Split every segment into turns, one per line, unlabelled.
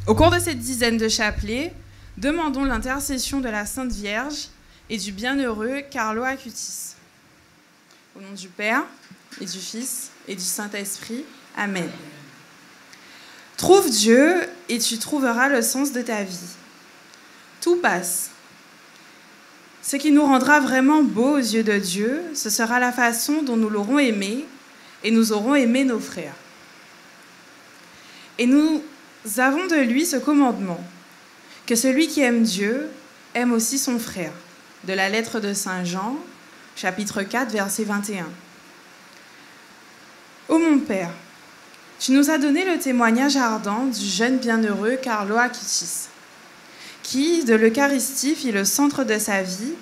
Au cours de cette dizaine de chapelets, demandons l'intercession de la Sainte Vierge et du bienheureux Carlo Acutis. Au nom du Père, et du Fils, et du Saint-Esprit. Amen. Trouve Dieu et tu trouveras le sens de ta vie. Tout passe. Ce qui nous rendra vraiment beaux aux yeux de Dieu, ce sera la façon dont nous l'aurons aimé et nous aurons aimé nos frères. Et nous avons de lui ce commandement, que celui qui aime Dieu aime aussi son frère, de la lettre de Saint Jean, chapitre 4, verset 21. Ô mon Père, tu nous as donné le témoignage ardent du jeune bienheureux Carlo Acutis, qui, de l'Eucharistie, fit le centre de sa vie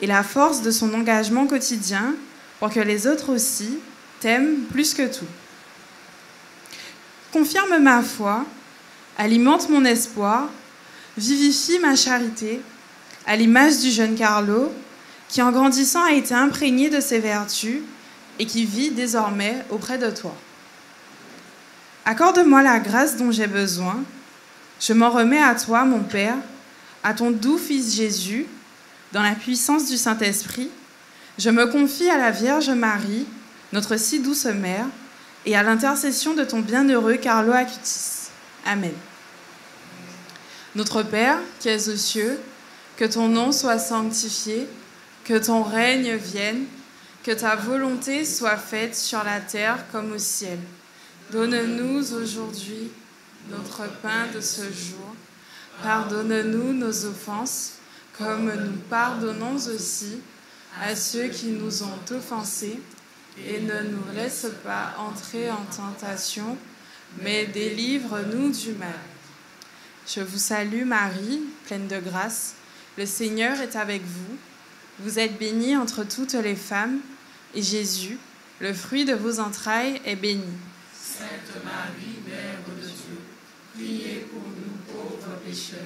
et la force de son engagement quotidien pour que les autres aussi t'aiment plus que tout. Confirme ma foi, alimente mon espoir, vivifie ma charité, à l'image du jeune Carlo, qui en grandissant a été imprégné de ses vertus et qui vit désormais auprès de toi. Accorde-moi la grâce dont j'ai besoin. Je m'en remets à toi, mon Père, à ton doux Fils Jésus, dans la puissance du Saint-Esprit. Je me confie à la Vierge Marie, notre si douce mère, et à l'intercession de ton bienheureux Carlo Acutis. Amen. Notre Père, qui es aux cieux, que ton nom soit sanctifié, que ton règne vienne, que ta volonté soit faite sur la terre comme au ciel. Donne-nous aujourd'hui notre pain de ce jour. Pardonne-nous nos offenses, comme nous pardonnons aussi à ceux qui nous ont offensés. Et ne nous laisse pas entrer en tentation, mais délivre-nous du mal. Je vous salue Marie, pleine de grâce. Le Seigneur est avec vous. Vous êtes bénie entre toutes les femmes, et Jésus, le fruit de vos entrailles, est béni.
Sainte Marie, Mère de Dieu, priez pour nous pauvres pécheurs,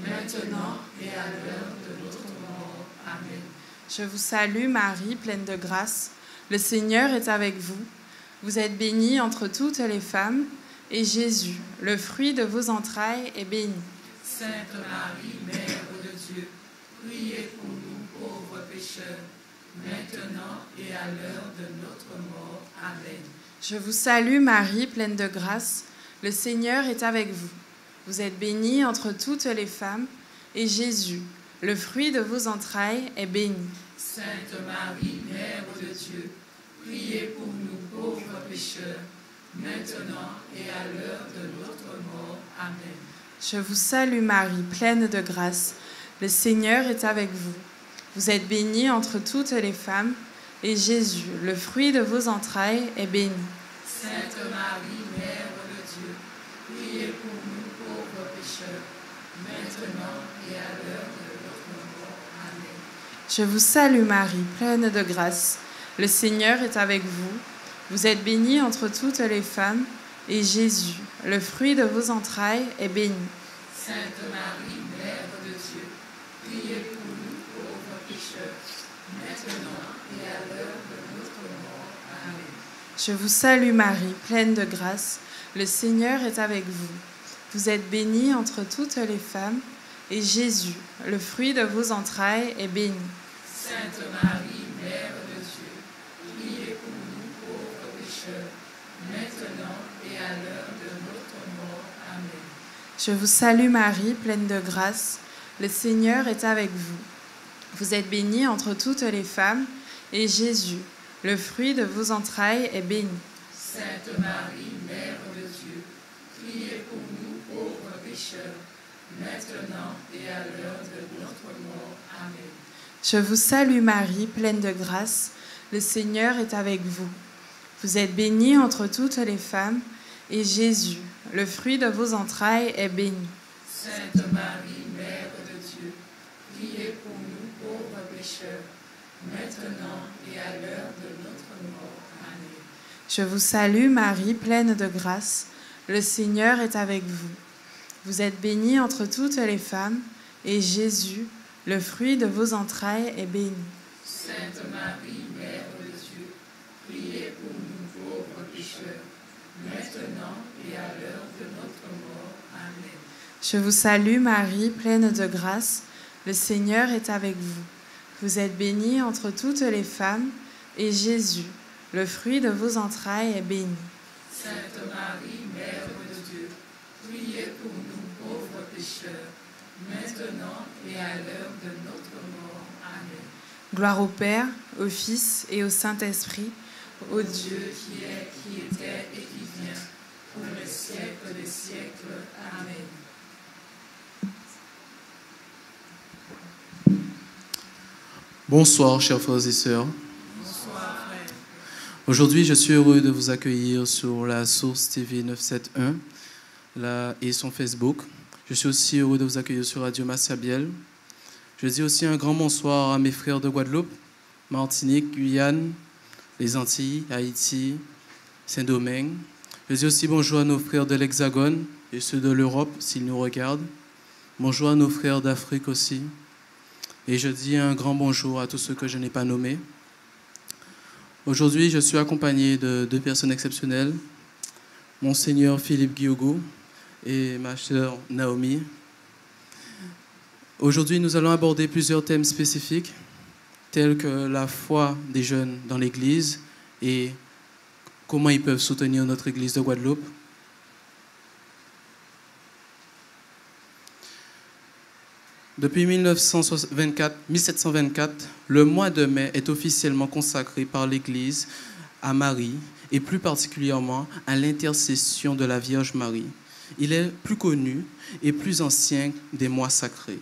maintenant et à l'heure de notre mort. Amen.
Je vous salue Marie, pleine de grâce. Le Seigneur est avec vous. Vous êtes bénie entre toutes les femmes, et Jésus, le fruit de vos entrailles, est béni.
Sainte Marie, Mère de Dieu, priez pour nous pauvres pécheurs, maintenant et à l'heure de notre mort. Amen.
Je vous salue Marie, pleine de grâce. Le Seigneur est avec vous. Vous êtes bénie entre toutes les femmes, et Jésus, le fruit de vos entrailles, est béni.
Sainte Marie, Mère de Dieu, priez pour nous pauvres pécheurs, maintenant et à l'heure de notre mort. Amen.
Je vous salue Marie, pleine de grâce. Le Seigneur est avec vous. Vous êtes bénie entre toutes les femmes, et Jésus, le fruit de vos entrailles, est béni.
Sainte Marie, Mère de Dieu, priez pour nous pauvres pécheurs, maintenant et à l'heure de notre mort. Amen.
Je vous salue Marie, pleine de grâce. Le Seigneur est avec vous. Vous êtes bénie entre toutes les femmes, et Jésus, le fruit de vos entrailles, est béni.
Sainte Marie, Mère de Dieu, priez pour nous pauvres pécheurs, maintenant et à l'heure de notre mort. Amen.
Je vous salue Marie, pleine de grâce. Le Seigneur est avec vous. Vous êtes bénie entre toutes les femmes, et Jésus, le fruit de vos entrailles, est béni.
Sainte Marie, Mère de Dieu, priez pour nous pauvres pécheurs, maintenant et à l'heure de notre mort. Amen.
Je vous salue Marie, pleine de grâce. Le Seigneur est avec vous. Vous êtes bénie entre toutes les femmes, et Jésus, le fruit de vos entrailles, est béni.
Sainte Marie, Mère de Dieu, priez pour nous pauvres pécheurs, maintenant et à l'heure de notre mort. Amen.
Je vous salue Marie, pleine de grâce. Le Seigneur est avec vous. Vous êtes bénie entre toutes les femmes, et Jésus, le fruit de vos entrailles, est béni.
Sainte Marie, Mère de Dieu, priez pour nous pauvres pécheurs, maintenant et à l'heure de notre mort. Amen.
Je vous salue Marie, pleine de grâce. Le Seigneur est avec vous. Vous êtes bénie entre toutes les femmes, et Jésus, le fruit de vos entrailles, est béni.
Sainte Marie, Mère de Dieu, priez pour nous pauvres pécheurs, maintenant et à l'heure de notre mort. Amen.
Je vous salue Marie, pleine de grâce, le Seigneur est avec vous. Vous êtes bénie entre toutes les femmes, et Jésus, le fruit de vos entrailles, est béni.
Sainte Marie, Mère de Dieu, priez pour nous pauvres pécheurs, maintenant et à l'heure de notre mort. Amen.
Gloire au Père, au Fils et au Saint-Esprit,
Ô Dieu qui est, qui était et qui vient, pour les siècles des siècles. Amen.
Bonsoir, chers frères et sœurs.
Bonsoir, frère.
Aujourd'hui, je suis heureux de vous accueillir sur la Source TV 971 et son Facebook. Je suis aussi heureux de vous accueillir sur Radio Massabielle. Je dis aussi un grand bonsoir à mes frères de Guadeloupe, Martinique, Guyane, les Antilles, Haïti, Saint-Domingue. Je dis aussi bonjour à nos frères de l'Hexagone et ceux de l'Europe, s'ils nous regardent. Bonjour à nos frères d'Afrique aussi. Et je dis un grand bonjour à tous ceux que je n'ai pas nommés. Aujourd'hui, je suis accompagné de deux personnes exceptionnelles, Monseigneur Philippe Guiogo et ma sœur Naomi. Aujourd'hui, nous allons aborder plusieurs thèmes spécifiques, tels que la foi des jeunes dans l'Église et comment ils peuvent soutenir notre Église de Guadeloupe. Depuis 1724, le mois de mai est officiellement consacré par l'Église à Marie et plus particulièrement à l'intercession de la Vierge Marie. Il est plus connu et plus ancien des mois sacrés.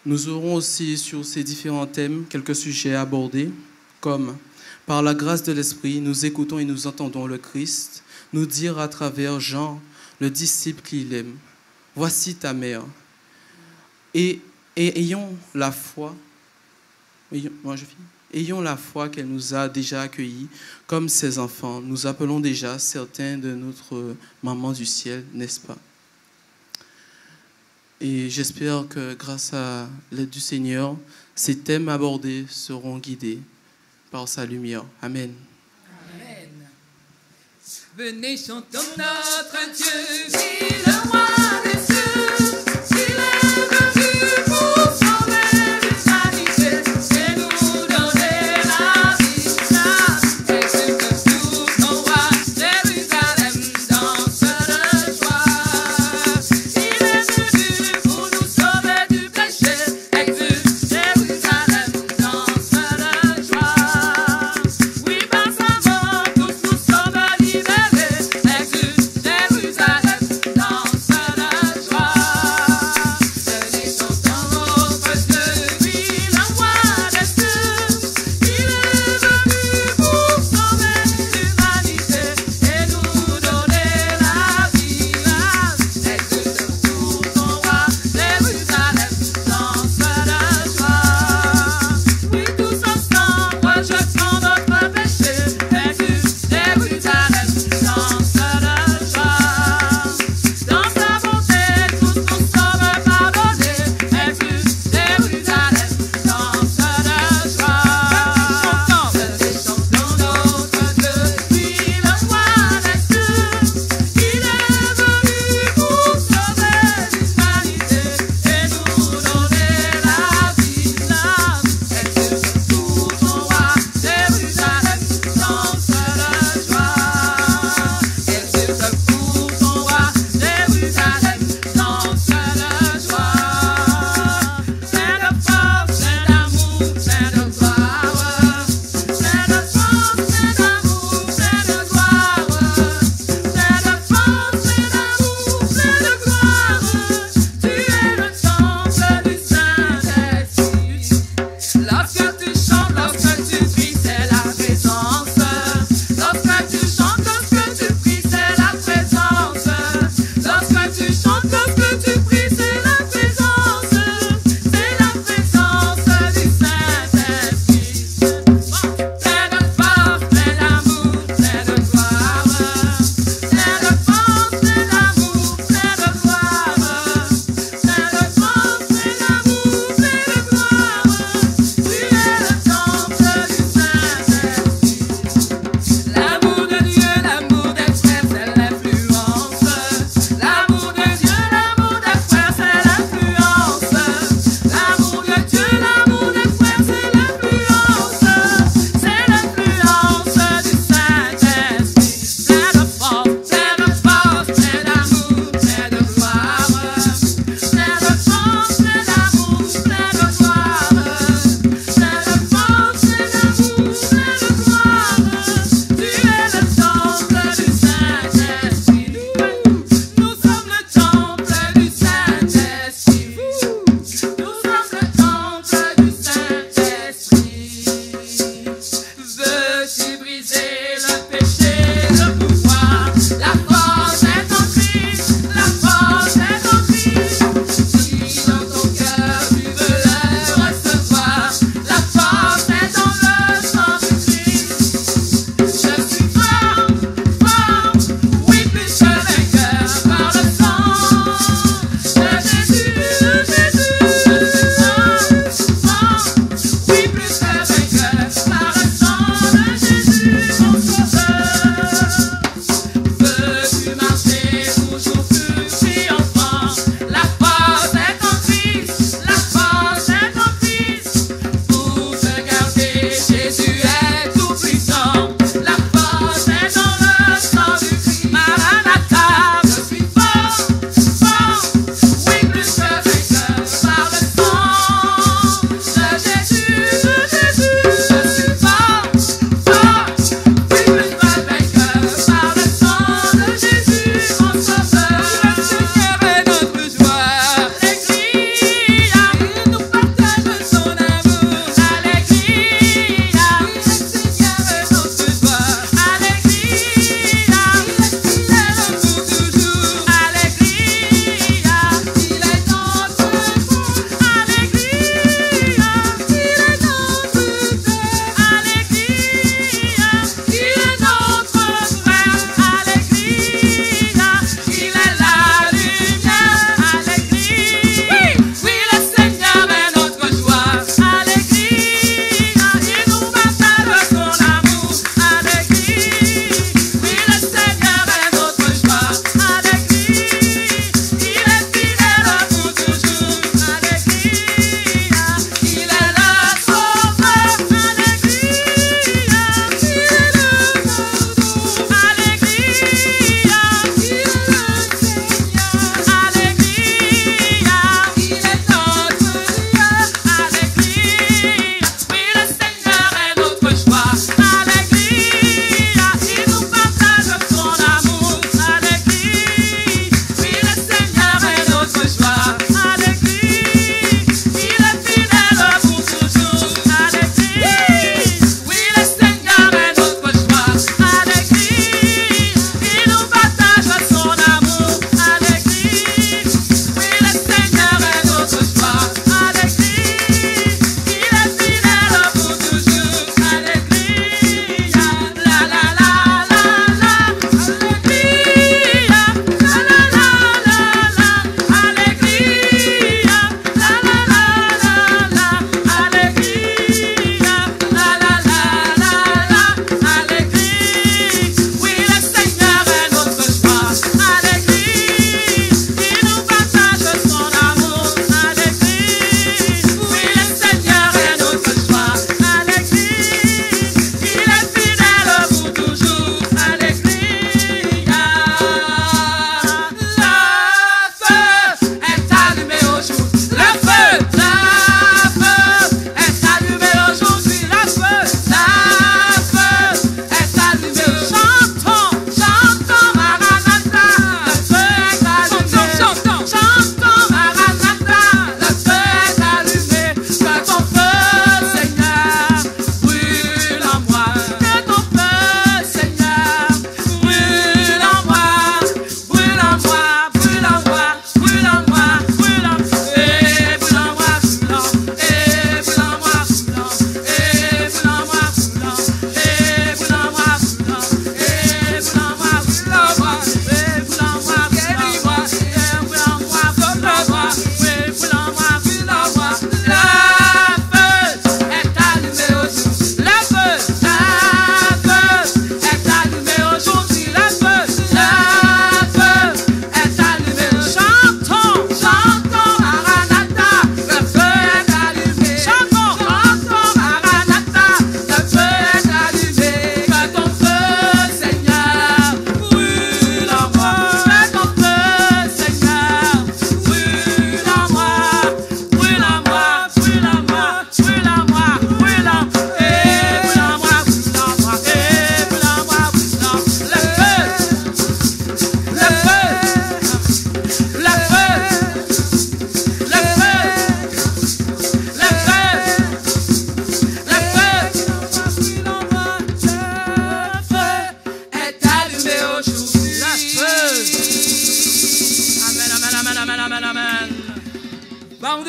Nous aurons aussi sur ces différents thèmes quelques sujets abordés, comme par la grâce de l'Esprit, nous écoutons et nous entendons le Christ nous dire à travers Jean, le disciple qu'il aime, voici ta mère. Et ayons la foi, ayons la foi qu'elle nous a déjà accueillis comme ses enfants. Nous appelons déjà certains de notre maman du ciel, n'est-ce pas? Et j'espère que grâce à l'aide du Seigneur, ces thèmes abordés seront guidés par sa lumière. Amen.
Amen. Venez, chantons notre Dieu, qui le roi des cieux, s'il est venu pour sauver l'humanité et nous donner la vie. Jésus que tout ton roi, Jérusalem danse de joie. Il est venu pour nous sauver du péché, exulte Jérusalem danse de joie. Oui, par sa mort, tous nous sommes libérés, exulte Jérusalem danse de joie.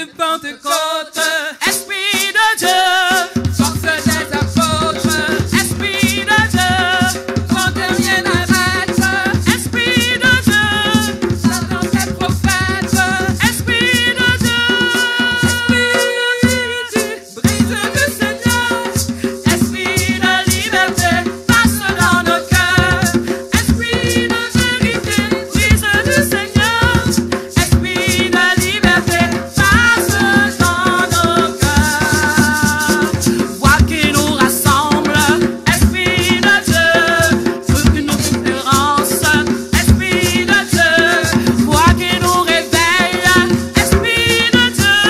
de Pentecôte, Esprit de Dieu, force des apôtres, Esprit de Dieu, quand rien n'arrête, Esprit de Dieu, Satan des prophètes, Esprit de Dieu, brise du Seigneur, Esprit de liberté, passe dans nos cœurs, Esprit de vérité, brise du Seigneur, Esprit de liberté, passe dans nos cœurs. Voix qui nous rassemble, Esprit de Dieu, plus que nos différences, Esprit de Dieu, voix qui nous réveille, Esprit de Dieu,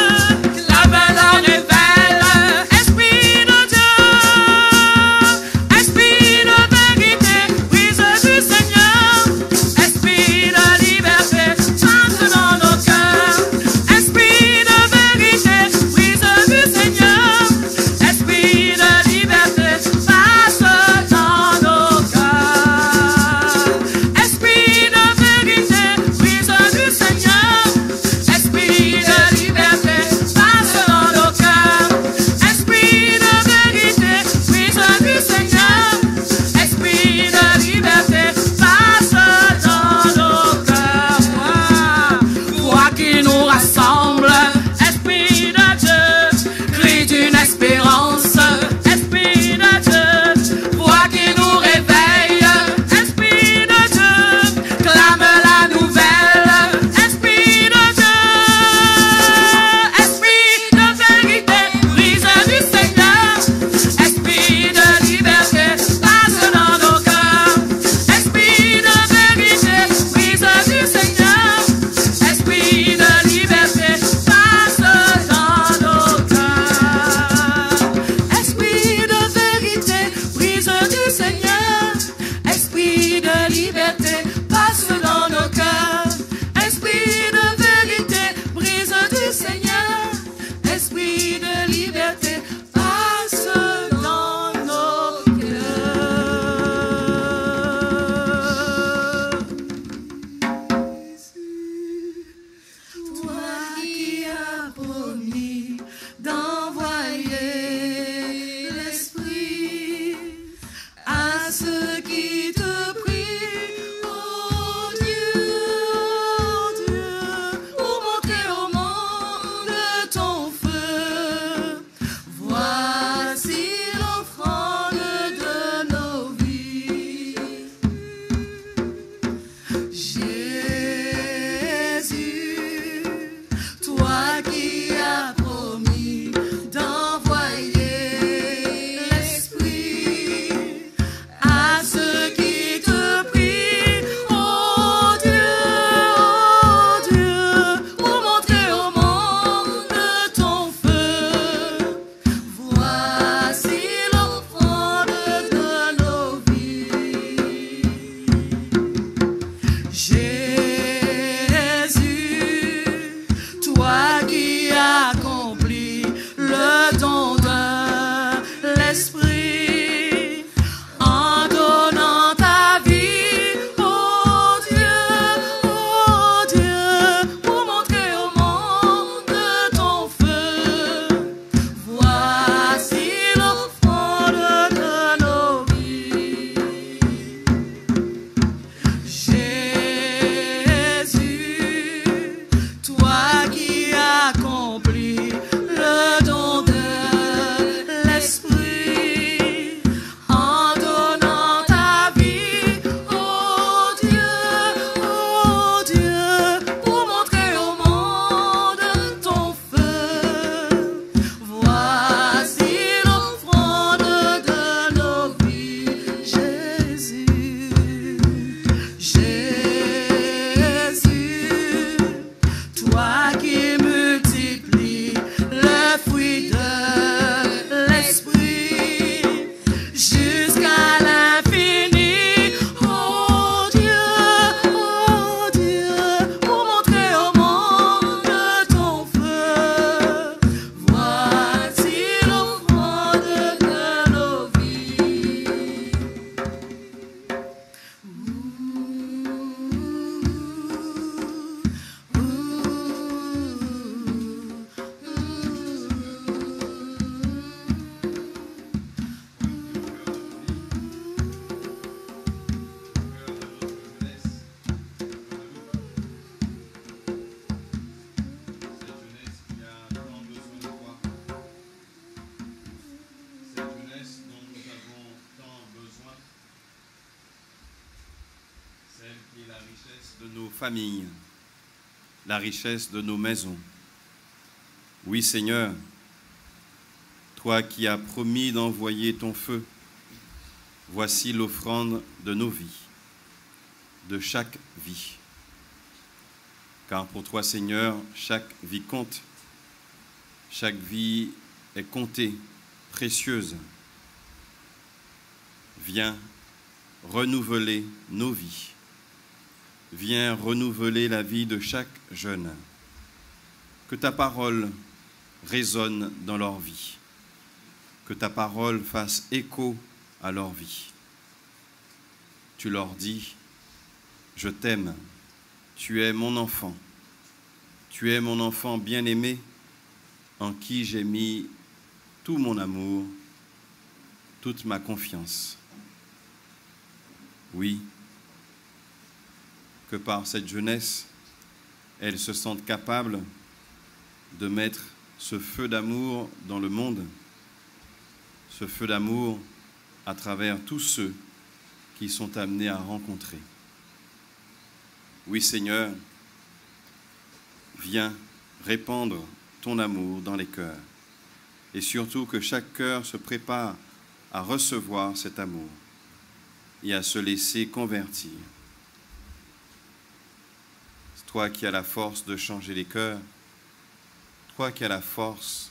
la valeur révèle, Esprit de Dieu, Esprit de vérité, brise du Seigneur, Esprit de liberté, passe dans nos cœurs, Esprit de vérité, brise du Seigneur, Esprit de liberté, passe dans nos cœurs, Esprit de vérité, brise du Seigneur, Esprit de liberté, passe dans nos cœurs, Esprit de vérité, brise du Seigneur, Esprit de liberté, passe dans nos cœurs. Voix qui nous rassemble, Esprit de Dieu, cri d'une espérance, Esprit de Dieu, voix qui nous réveille, Esprit de Dieu, clame la nouvelle, Esprit de Dieu, Esprit de vérité, brise du Seigneur, Esprit de liberté, passe dans nos cœurs, Esprit de vérité, brise du Seigneur, Esprit de liberté, passe dans nos cœurs, Esprit de vérité, brise du Seigneur, Esprit de liberté, passe dans nos cœurs, Esprit de vérité, brise du Seigneur, Esprit de liberté, passe dans nos cœurs. Toi qui as promis d'envoyer l'Esprit à ceux qui te prient, oh Dieu, pour montrer au monde ton feu. Voici l'offrande de nos vies. Jésus, toi qui as promis d'envoyer l'Esprit à ceux qui
celle qui est la richesse de nos familles, la richesse de nos maisons. Oui, Seigneur, toi qui as promis d'envoyer ton feu, voici l'offrande de nos vies, de chaque vie. Car pour toi, Seigneur, chaque vie compte, chaque vie est comptée, précieuse. Viens renouveler nos vies. Viens renouveler la vie de chaque jeune. Que ta parole résonne dans leur vie. Que ta parole fasse écho à leur vie. Tu leur dis, je t'aime, tu es mon enfant. Tu es mon enfant bien-aimé, en qui j'ai mis tout mon amour, toute ma confiance. Oui, que par cette jeunesse, elles se sentent capables de mettre ce feu d'amour dans le monde, ce feu d'amour à travers tous ceux qui sont amenés à rencontrer. Oui, Seigneur, viens répandre ton amour dans les cœurs et surtout que chaque cœur se prépare à recevoir cet amour et à se laisser convertir. Toi qui as la force de changer les cœurs, toi qui as la force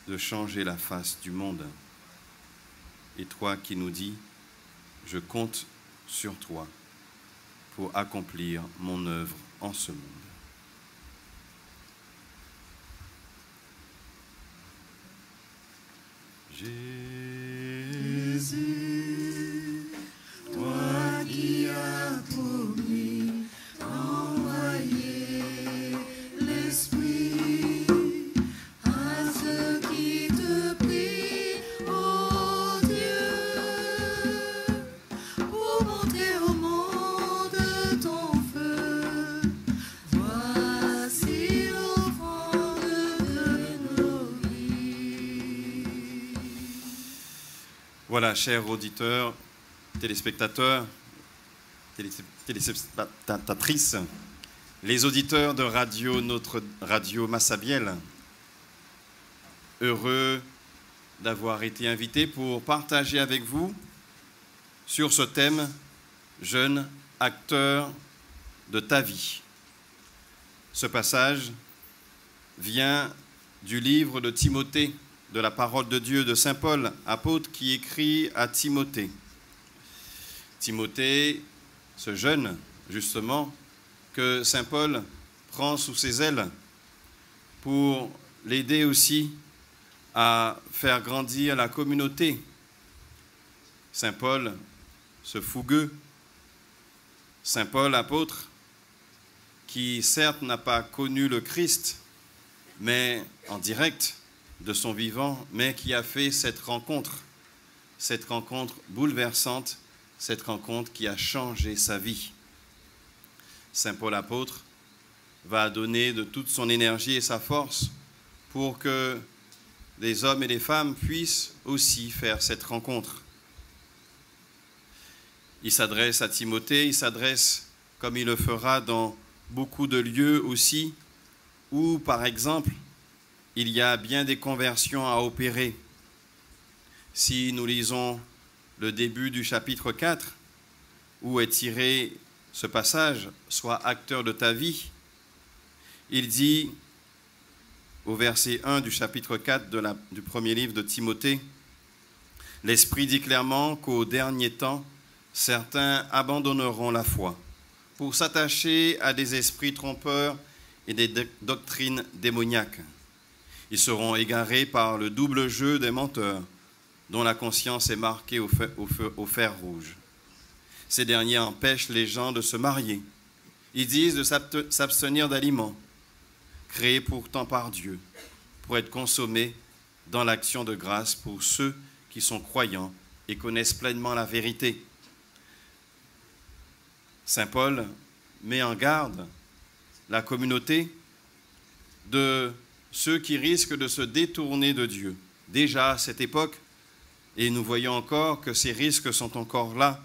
de changer la face du monde, et toi qui nous dis, je compte sur toi pour accomplir mon œuvre en ce monde.
Jésus, toi qui as promis d'envoyer l'Esprit à ceux qui te prient, ô Dieu, pour montrer au monde ton feu. Voici l'offrande de nos vies.
Voilà, chers auditeurs, téléspectateurs, téléspectatrices, les auditeurs de notre radio Massabielle, heureux d'avoir été invités pour partager avec vous sur ce thème « Jeune acteur de ta vie ». Ce passage vient du livre de Timothée, de la parole de Dieu de Saint Paul, apôtre qui écrit à Timothée. Timothée, ce jeune, justement, que Saint Paul prend sous ses ailes pour l'aider aussi à faire grandir la communauté. Saint Paul, ce fougueux, Saint Paul, apôtre, qui certes n'a pas connu le Christ, mais en direct de son vivant, mais qui a fait cette rencontre bouleversante, cette rencontre qui a changé sa vie. Saint Paul apôtre va donner de toute son énergie et sa force pour que les hommes et les femmes puissent aussi faire cette rencontre. Il s'adresse à Timothée, il s'adresse comme il le fera dans beaucoup de lieux aussi, où par exemple, il y a bien des conversions à opérer. Si nous lisons le début du chapitre 4, où est tiré ce passage, « Sois acteur de ta vie », il dit au verset 1 du chapitre 4 du premier livre de Timothée, « L'Esprit dit clairement qu'au dernier temps, certains abandonneront la foi pour s'attacher à des esprits trompeurs et des doctrines démoniaques. Ils seront égarés par le double jeu des menteurs, dont la conscience est marquée au fer rouge. Ces derniers empêchent les gens de se marier. Ils disent de s'abstenir d'aliments, créés pourtant par Dieu, pour être consommés dans l'action de grâce pour ceux qui sont croyants et connaissent pleinement la vérité. » Saint Paul met en garde la communauté de ceux qui risquent de se détourner de Dieu. Déjà à cette époque, et nous voyons encore que ces risques sont encore là,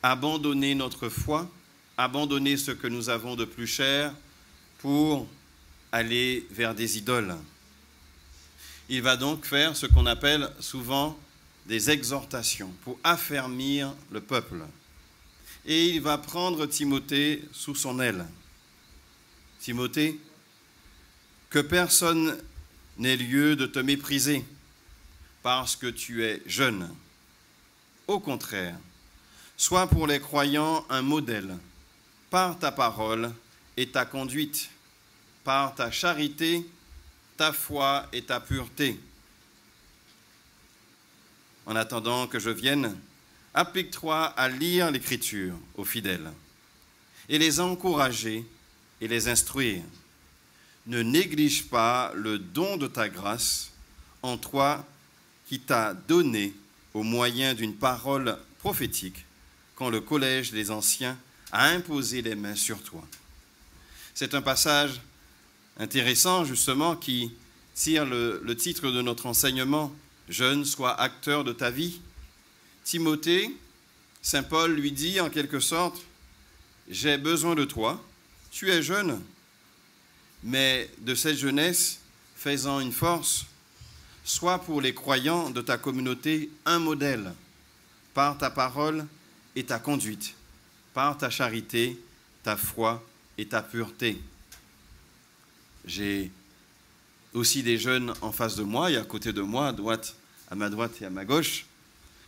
abandonner notre foi, abandonner ce que nous avons de plus cher pour aller vers des idoles. Il va donc faire ce qu'on appelle souvent des exhortations pour affermir le peuple. Et il va prendre Timothée sous son aile. Timothée, que personne n'ait lieu de te mépriser parce que tu es jeune. Au contraire, sois pour les croyants un modèle par ta parole et ta conduite, par ta charité, ta foi et ta pureté. En attendant que je vienne, applique-toi à lire l'Écriture aux fidèles et les encourager et les instruire. Ne néglige pas le don de ta grâce en toi qui t'a donné au moyen d'une parole prophétique quand le collège des anciens a imposé les mains sur toi. C'est un passage intéressant justement qui tire le titre de notre enseignement « Jeune, sois acteur de ta vie ». Timothée, saint Paul lui dit en quelque sorte « J'ai besoin de toi, tu es jeune, mais de cette jeunesse, fais-en une force, sois pour les croyants de ta communauté un modèle par ta parole et ta conduite, par ta charité, ta foi et ta pureté. » J'ai aussi des jeunes en face de moi et à côté de moi, à ma droite et à ma gauche.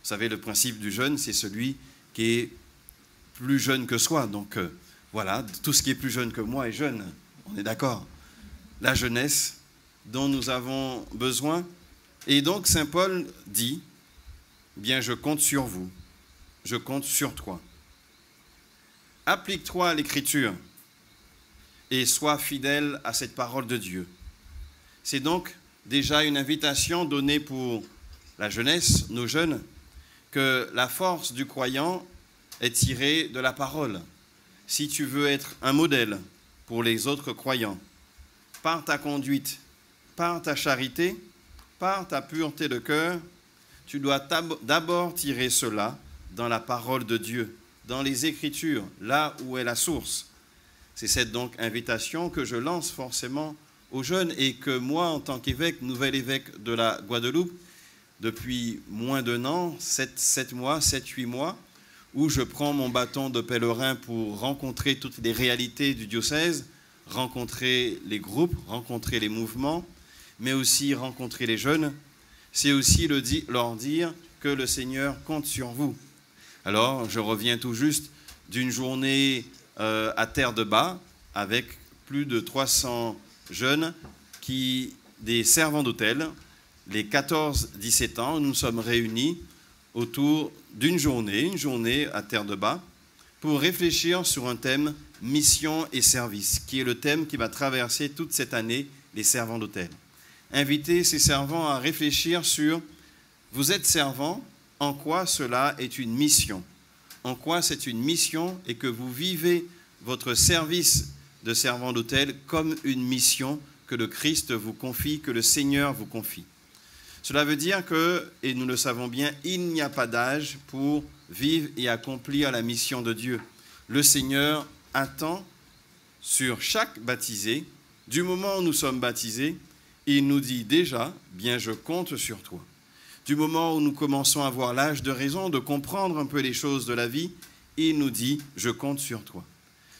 Vous savez, le principe du jeune, c'est celui qui est plus jeune que soi. Donc voilà, tout ce qui est plus jeune que moi est jeune. On est d'accord. La jeunesse dont nous avons besoin. Et donc saint Paul dit, bien je compte sur vous, je compte sur toi. Applique-toi à l'Écriture et sois fidèle à cette parole de Dieu. C'est donc déjà une invitation donnée pour la jeunesse, nos jeunes, que la force du croyant est tirée de la parole. Si tu veux être un modèle pour les autres croyants, par ta conduite, par ta charité, par ta pureté de cœur, tu dois d'abord tirer cela dans la parole de Dieu, dans les Écritures, là où est la source. C'est cette donc invitation que je lance forcément aux jeunes et que moi, en tant qu'évêque, nouvel évêque de la Guadeloupe, depuis moins d'un an, 7-8 mois, où je prends mon bâton de pèlerin pour rencontrer toutes les réalités du diocèse, rencontrer les groupes, rencontrer les mouvements, mais aussi rencontrer les jeunes, c'est aussi leur dire que le Seigneur compte sur vous. Alors, je reviens tout juste d'une journée à Terre-de-Bas avec plus de 300 jeunes, des servants d'hôtel, les 14-17 ans, nous sommes réunis autour d'une journée à Terre-de-Bas, pour réfléchir sur un thème « Mission et service », qui est le thème qui va traverser toute cette année les servants d'hôtel. Inviter ces servants à réfléchir sur « Vous êtes servants, en quoi cela est une mission ? En quoi c'est une mission et que vous vivez votre service de servant d'hôtel comme une mission que le Christ vous confie, que le Seigneur vous confie. » Cela veut dire que, et nous le savons bien, il n'y a pas d'âge pour vivre et accomplir la mission de Dieu. Le Seigneur attend sur chaque baptisé, du moment où nous sommes baptisés, il nous dit déjà, bien je compte sur toi. Du moment où nous commençons à avoir l'âge de raison, de comprendre un peu les choses de la vie, il nous dit, je compte sur toi.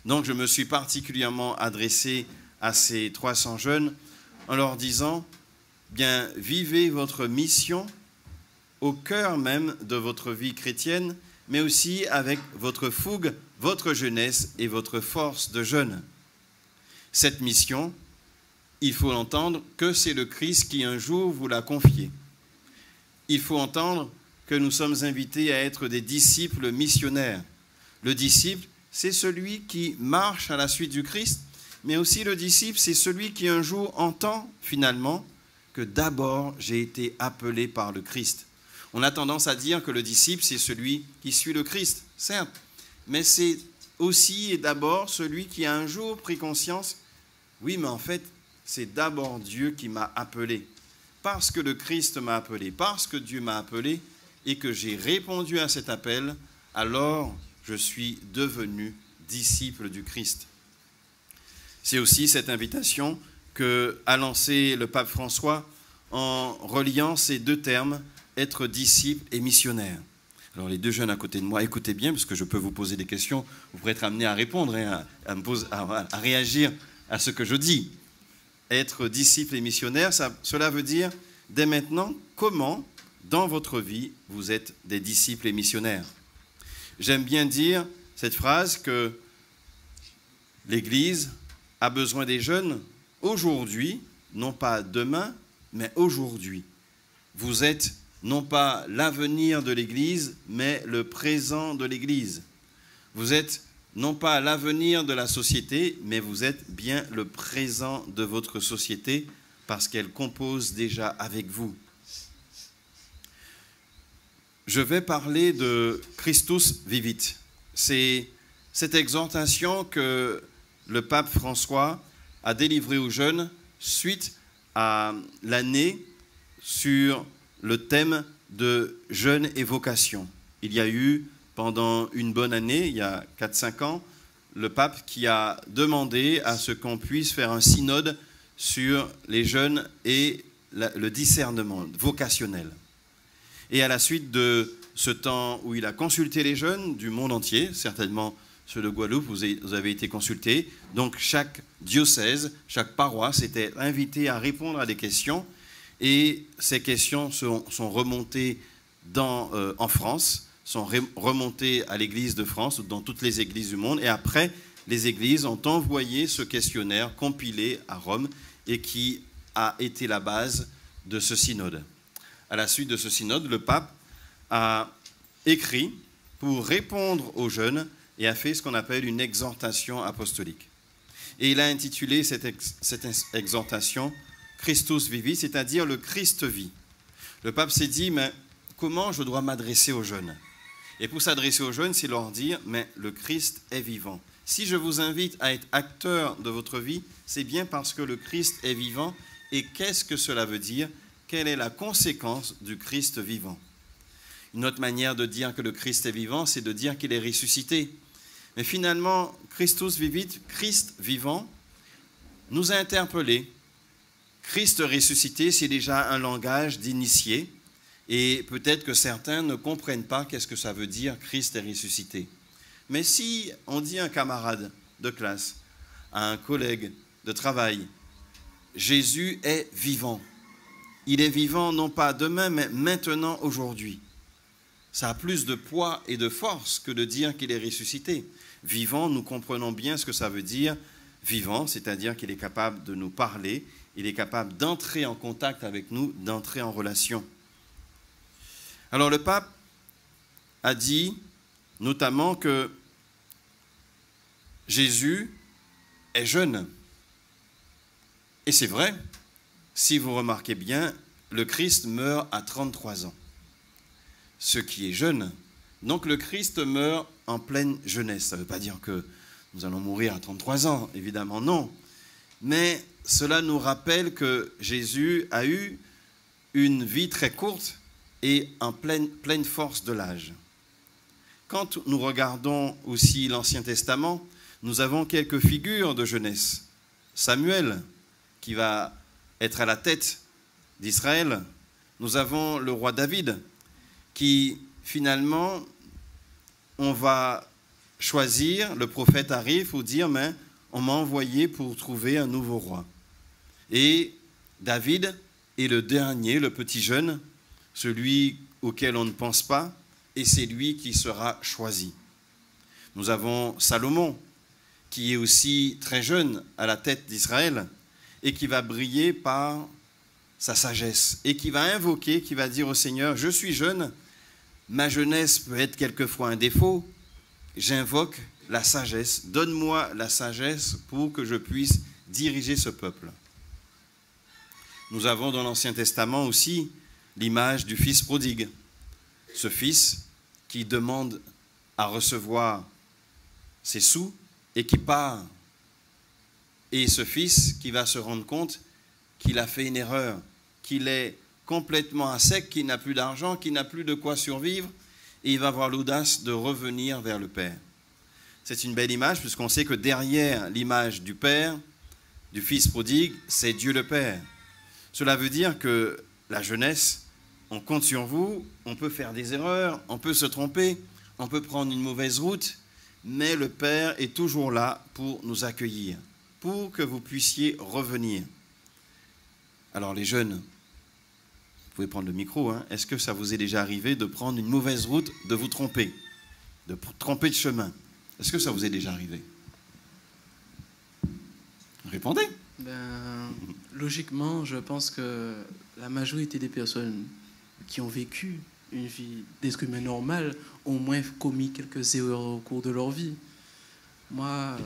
Donc je me suis particulièrement adressé à ces 300 jeunes en leur disant, bien, vivez votre mission au cœur même de votre vie chrétienne, mais aussi avec votre fougue, votre jeunesse et votre force de jeune. Cette mission, il faut entendre que c'est le Christ qui un jour vous l'a confiée. Il faut entendre que nous sommes invités à être des disciples missionnaires. Le disciple, c'est celui qui marche à la suite du Christ, mais aussi le disciple, c'est celui qui un jour entend finalement que d'abord j'ai été appelé par le Christ. On a tendance à dire que le disciple, c'est celui qui suit le Christ, certes, mais c'est aussi et d'abord celui qui a un jour pris conscience, oui, mais en fait, c'est d'abord Dieu qui m'a appelé. Parce que le Christ m'a appelé, parce que Dieu m'a appelé et que j'ai répondu à cet appel, alors je suis devenu disciple du Christ. C'est aussi cette invitation qu'a lancé le pape François en reliant ces deux termes, être disciple et missionnaire. Alors les deux jeunes à côté de moi, écoutez bien, parce que je peux vous poser des questions, vous pourrez être amenés à répondre et à réagir à ce que je dis. Être disciple et missionnaire, cela veut dire, dès maintenant, comment, dans votre vie, vous êtes des disciples et missionnaires. J'aime bien dire cette phrase que l'Église a besoin des jeunes aujourd'hui, non pas demain, mais aujourd'hui. Vous êtes non pas l'avenir de l'Église, mais le présent de l'Église. Vous êtes non pas l'avenir de la société, mais vous êtes bien le présent de votre société parce qu'elle compose déjà avec vous. Je vais parler de Christus vivit. C'est cette exhortation que le pape François a délivrée aux jeunes suite à l'année sur le thème de jeunes et vocation. Il y a eu, pendant une bonne année, il y a 4-5 ans, le pape qui a demandé à ce qu'on puisse faire un synode sur les jeunes et le discernement vocationnel. Et à la suite de ce temps où il a consulté les jeunes du monde entier, certainement ceux de Guadeloupe, vous avez été consultés, donc chaque diocèse, chaque paroisse était invitée à répondre à des questions. Et ces questions sont remontées en France, sont remontées à l'Église de France, dans toutes les églises du monde. Et après, les églises ont envoyé ce questionnaire compilé à Rome et qui a été la base de ce synode. À la suite de ce synode, le pape a écrit pour répondre aux jeunes et a fait ce qu'on appelle une exhortation apostolique. Et il a intitulé cette exhortation Christus vivit, c'est-à-dire le Christ vit. Le pape s'est dit, mais comment je dois m'adresser aux jeunes? Et pour s'adresser aux jeunes, c'est leur dire, mais le Christ est vivant. Si je vous invite à être acteur de votre vie, c'est bien parce que le Christ est vivant. Et qu'est-ce que cela veut dire? Quelle est la conséquence du Christ vivant? Une autre manière de dire que le Christ est vivant, c'est de dire qu'il est ressuscité. Mais finalement, Christus vivit, Christ vivant, nous a interpellés. Christ ressuscité, c'est déjà un langage d'initié, et peut-être que certains ne comprennent pas qu'est-ce que ça veut dire Christ est ressuscité. Mais si on dit à un camarade de classe, à un collègue de travail, Jésus est vivant. Il est vivant non pas demain, mais maintenant, aujourd'hui. Ça a plus de poids et de force que de dire qu'il est ressuscité. Vivant, nous comprenons bien ce que ça veut dire. Vivant, c'est-à-dire qu'il est capable de nous parler, il est capable d'entrer en contact avec nous, d'entrer en relation. Alors le pape a dit notamment que Jésus est jeune. Et c'est vrai, si vous remarquez bien, le Christ meurt à 33 ans. Ce qui est jeune. Donc le Christ meurt en pleine jeunesse. Ça ne veut pas dire que nous allons mourir à 33 ans, évidemment non. Mais cela nous rappelle que Jésus a eu une vie très courte et en pleine force de l'âge. Quand nous regardons aussi l'Ancien Testament, nous avons quelques figures de jeunesse. Samuel, qui va être à la tête d'Israël. Nous avons le roi David, qui finalement, on va choisir, le prophète arrive pour dire, mais on m'a envoyé pour trouver un nouveau roi. Et David est le dernier, le petit jeune, celui auquel on ne pense pas, et c'est lui qui sera choisi. Nous avons Salomon, qui est aussi très jeune à la tête d'Israël, et qui va briller par sa sagesse, et qui va invoquer, qui va dire au Seigneur, je suis jeune, ma jeunesse peut être quelquefois un défaut, j'invoque la sagesse, donne-moi la sagesse pour que je puisse diriger ce peuple. Nous avons dans l'Ancien Testament aussi l'image du fils prodigue, ce fils qui demande à recevoir ses sous et qui part. Et ce fils qui va se rendre compte qu'il a fait une erreur, qu'il est complètement à sec, qu'il n'a plus d'argent, qu'il n'a plus de quoi survivre, et il va avoir l'audace de revenir vers le Père. c'est une belle image, puisqu'on sait que derrière l'image du Père, du Fils prodigue, c'est Dieu le Père. Cela veut dire que la jeunesse, on compte sur vous, on peut faire des erreurs, on peut se tromper, on peut prendre une mauvaise route, mais le Père est toujours là pour nous accueillir, pour que vous puissiez revenir. Alors les jeunes, vous pouvez prendre le micro, hein. Est-ce que ça vous est déjà arrivé de prendre une mauvaise route, de vous tromper, de tromper de chemin? Est-ce que ça vous est déjà arrivé? Répondez.
Logiquement, je pense que la majorité des personnes qui ont vécu une vie d'être humain normal ont au moins commis quelques erreurs au cours de leur vie. Moi,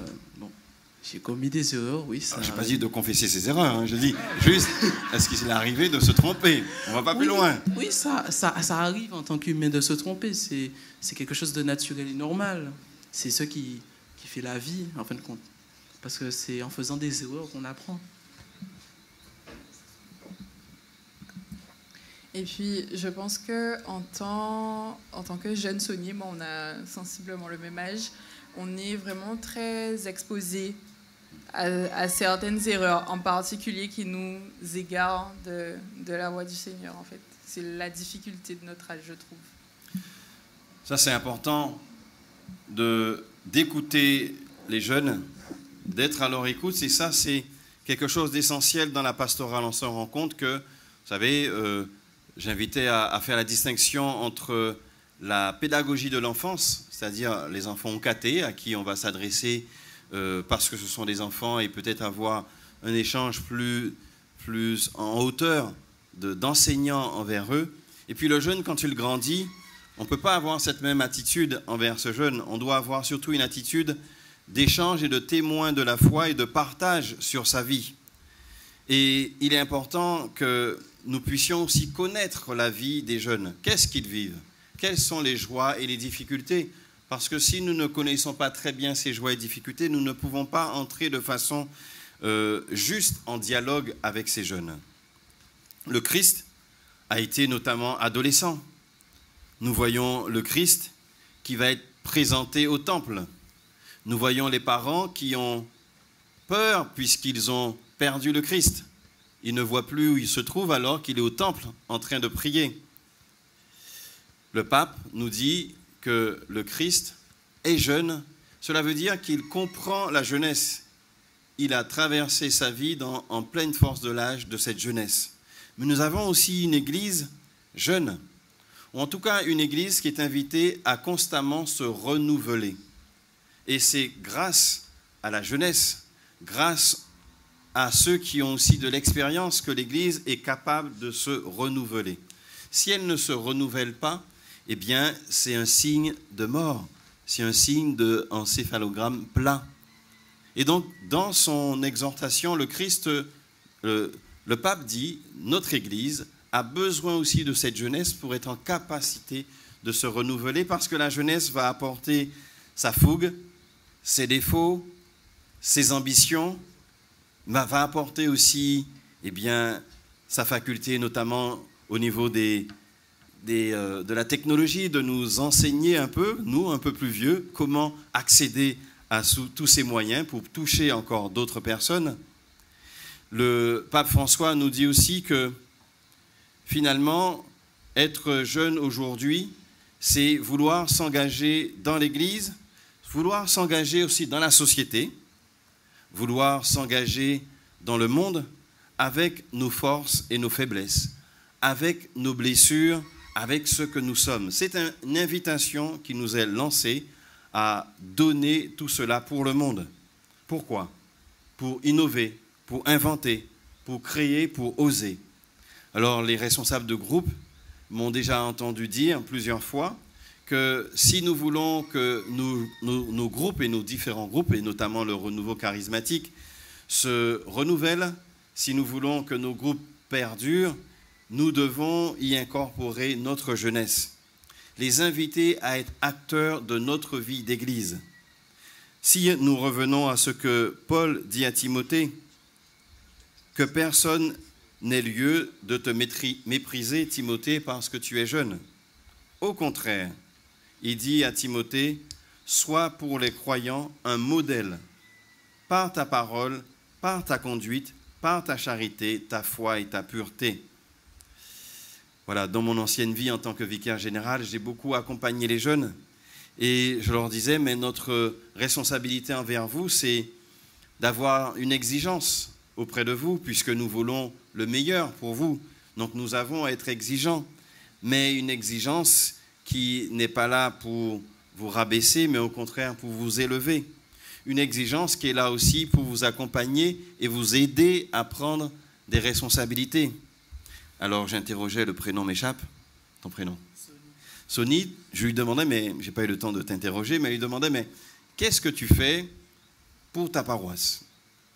j'ai commis des erreurs, oui.
Je n'ai pas dit de confesser ses erreurs, hein. Je dis juste, est-ce qu'il est arrivé de se tromper? On ne va pas plus loin.
Oui, ça arrive en tant qu'humain de se tromper. C'est quelque chose de naturel et normal. C'est ce qui fait la vie, en fin de compte. Parce que c'est en faisant des erreurs qu'on apprend.
Et puis, je pense qu'en tant que jeune saunier, on a sensiblement le même âge, on est vraiment très exposé à certaines erreurs, en particulier qui nous égarent de la voie du Seigneur, en fait. C'est la difficulté de notre âge, je trouve.
Ça, c'est important d'écouter les jeunes, d'être à leur écoute. Et ça, c'est quelque chose d'essentiel dans la pastorale. On se rend compte que, vous savez, j'invitais à faire la distinction entre la pédagogie de l'enfance, c'est-à-dire les enfants catés à qui on va s'adresser parce que ce sont des enfants et peut-être avoir un échange plus en hauteur d'enseignants envers eux. Et puis le jeune, quand il grandit, on ne peut pas avoir cette même attitude envers ce jeune. On doit avoir surtout une attitude d'échange et de témoin de la foi et de partage sur sa vie. Et il est important que nous puissions aussi connaître la vie des jeunes. Qu'est-ce qu'ils vivent? Quelles sont les joies et les difficultés? Parce que si nous ne connaissons pas très bien ces joies et difficultés, nous ne pouvons pas entrer de façon juste en dialogue avec ces jeunes. Le Christ a été notamment adolescent. Nous voyons le Christ qui va être présenté au temple. Nous voyons les parents qui ont peur puisqu'ils ont perdu le Christ. Ils ne voient plus où il se trouve alors qu'il est au temple en train de prier. Le pape nous dit que le Christ est jeune. Cela veut dire qu'il comprend la jeunesse. Il a traversé sa vie en pleine force de l'âge de cette jeunesse. Mais nous avons aussi une église jeune, ou en tout cas une église qui est invitée à constamment se renouveler. Et c'est grâce à la jeunesse, grâce à ceux qui ont aussi de l'expérience que l'Église est capable de se renouveler. Si elle ne se renouvelle pas, eh bien, c'est un signe de mort, c'est un signe d'encéphalogramme plat. Et donc, dans son exhortation, le Christ, le pape dit, notre Église a besoin aussi de cette jeunesse pour être en capacité de se renouveler, parce que la jeunesse va apporter sa fougue, ses défauts, ses ambitions, va apporter aussi sa faculté, notamment au niveau de la technologie, de nous enseigner un peu, nous un peu plus vieux, comment accéder à tous ces moyens pour toucher encore d'autres personnes. Le pape François nous dit aussi que finalement, être jeune aujourd'hui, c'est vouloir s'engager dans l'Église, vouloir s'engager aussi dans la société, vouloir s'engager dans le monde avec nos forces et nos faiblesses, avec nos blessures, avec ce que nous sommes. C'est une invitation qui nous est lancée à donner tout cela pour le monde. Pourquoi? Pour innover, pour inventer, pour créer, pour oser. Alors les responsables de groupe m'ont déjà entendu dire plusieurs fois que si nous voulons que nos groupes et nos différents groupes, et notamment le renouveau charismatique, se renouvellent, si nous voulons que nos groupes perdurent, nous devons y incorporer notre jeunesse, les inviter à être acteurs de notre vie d'Église. Si nous revenons à ce que Paul dit à Timothée, que personne n'ait lieu de te mépriser, Timothée, parce que tu es jeune. Au contraire, il dit à Timothée, sois pour les croyants un modèle par ta parole, par ta conduite, par ta charité, ta foi et ta pureté. Voilà, dans mon ancienne vie en tant que vicaire général, j'ai beaucoup accompagné les jeunes et je leur disais, mais notre responsabilité envers vous, c'est d'avoir une exigence auprès de vous, puisque nous voulons le meilleur pour vous. Donc nous avons à être exigeants, mais une exigence qui n'est pas là pour vous rabaisser, mais au contraire pour vous élever. Une exigence qui est là aussi pour vous accompagner et vous aider à prendre des responsabilités. Alors j'interrogeais, le prénom m'échappe. Ton prénom? Sony. Je lui demandais, mais je n'ai pas eu le temps de t'interroger, mais je lui demandais, mais qu'est-ce que tu fais pour ta paroisse?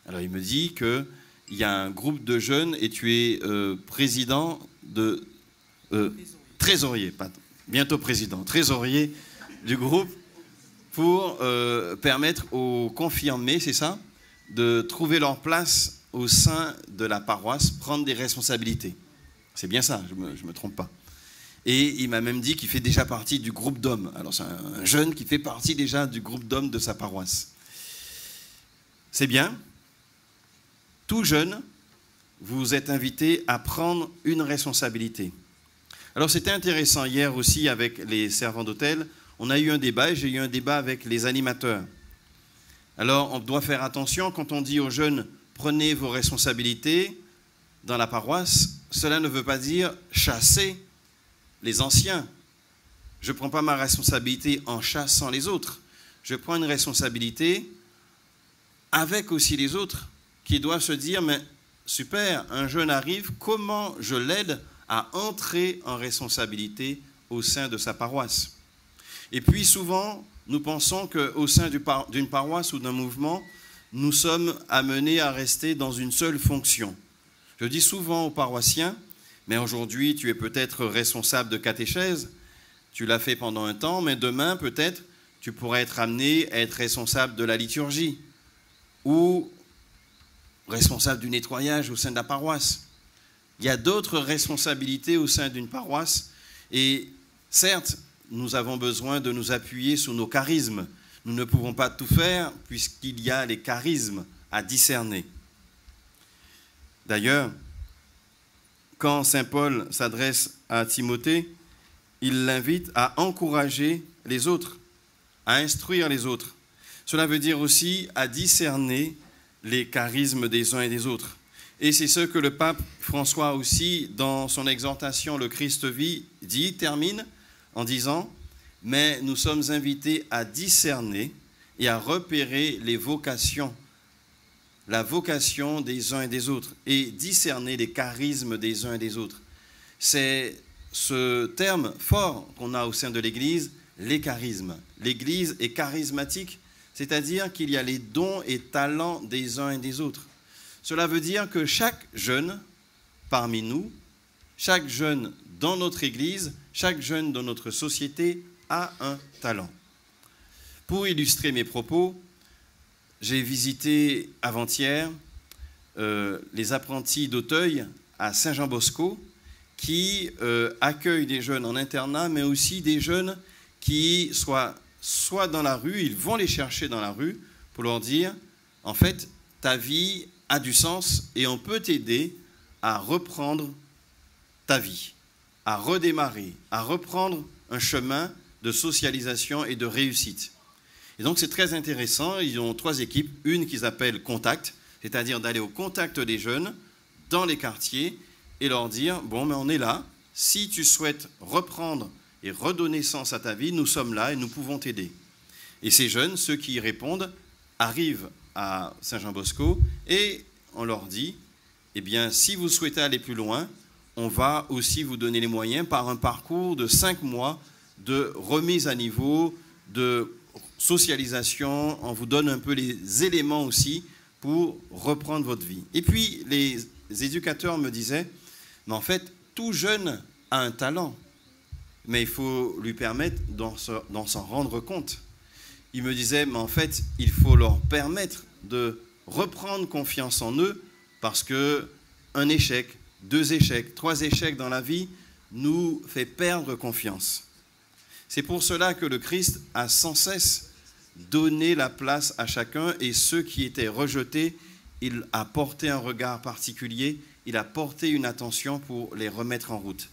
Alors il me dit qu'il y a un groupe de jeunes et tu es président de... trésorier, pardon, bientôt président, trésorier du groupe pour permettre aux confirmés, c'est ça, de trouver leur place au sein de la paroisse, prendre des responsabilités. C'est bien ça, je me trompe pas. Et il m'a même dit qu'il fait déjà partie du groupe d'hommes. Alors c'est un jeune qui fait partie déjà du groupe d'hommes de sa paroisse. C'est bien. Tout jeune, vous êtes invité à prendre une responsabilité. Alors c'était intéressant hier aussi avec les servants d'hôtel. On a eu un débat et j'ai eu un débat avec les animateurs. Alors on doit faire attention quand on dit aux jeunes « prenez vos responsabilités » dans la paroisse. Cela ne veut pas dire chasser les anciens. Je ne prends pas ma responsabilité en chassant les autres. Je prends une responsabilité avec aussi les autres qui doivent se dire, mais super, un jeune arrive, comment je l'aide à entrer en responsabilité au sein de sa paroisse? Et puis souvent, nous pensons qu'au sein d'une paroisse ou d'un mouvement, nous sommes amenés à rester dans une seule fonction. Je dis souvent aux paroissiens, mais aujourd'hui, tu es peut-être responsable de catéchèse, tu l'as fait pendant un temps, mais demain, peut-être, tu pourrais être amené à être responsable de la liturgie ou responsable du nettoyage au sein de la paroisse. Il y a d'autres responsabilités au sein d'une paroisse et certes, nous avons besoin de nous appuyer sur nos charismes. Nous ne pouvons pas tout faire puisqu'il y a les charismes à discerner. D'ailleurs, quand saint Paul s'adresse à Timothée, il l'invite à encourager les autres, à instruire les autres. Cela veut dire aussi à discerner les charismes des uns et des autres. Et c'est ce que le pape François aussi, dans son exhortation « Le Christ vit », termine en disant « Mais nous sommes invités à discerner et à repérer les vocations, la vocation des uns et des autres, et discerner les charismes des uns et des autres. » C'est ce terme fort qu'on a au sein de l'Église, les charismes. L'Église est charismatique, c'est-à-dire qu'il y a les dons et talents des uns et des autres. Cela veut dire que chaque jeune parmi nous, chaque jeune dans notre Église, chaque jeune dans notre société a un talent. Pour illustrer mes propos, j'ai visité avant-hier les apprentis d'Auteuil à Saint-Jean-Bosco qui accueillent des jeunes en internat, mais aussi des jeunes qui soit dans la rue, ils vont les chercher dans la rue pour leur dire, en fait, ta vie a du sens et on peut t'aider à reprendre ta vie, à redémarrer, à reprendre un chemin de socialisation et de réussite. Et donc c'est très intéressant, ils ont 3 équipes, une qu'ils appellent Contact, c'est-à-dire d'aller au contact des jeunes dans les quartiers et leur dire, bon, mais on est là, si tu souhaites reprendre et redonner sens à ta vie, nous sommes là et nous pouvons t'aider. Et ces jeunes, ceux qui y répondent, arrivent à Saint-Jean-Bosco et on leur dit, eh bien, si vous souhaitez aller plus loin, on va aussi vous donner les moyens par un parcours de 5 mois de remise à niveau, de socialisation, on vous donne un peu les éléments aussi pour reprendre votre vie. Et puis, les éducateurs me disaient, mais en fait, tout jeune a un talent, mais il faut lui permettre d'en s'en rendre compte. Ils me disaient, mais en fait, il faut leur permettre de reprendre confiance en eux parce qu'un échec, 2 échecs, 3 échecs dans la vie nous fait perdre confiance. C'est pour cela que le Christ a sans cesse donné la place à chacun, et ceux qui étaient rejetés, il a porté un regard particulier, il a porté une attention pour les remettre en route.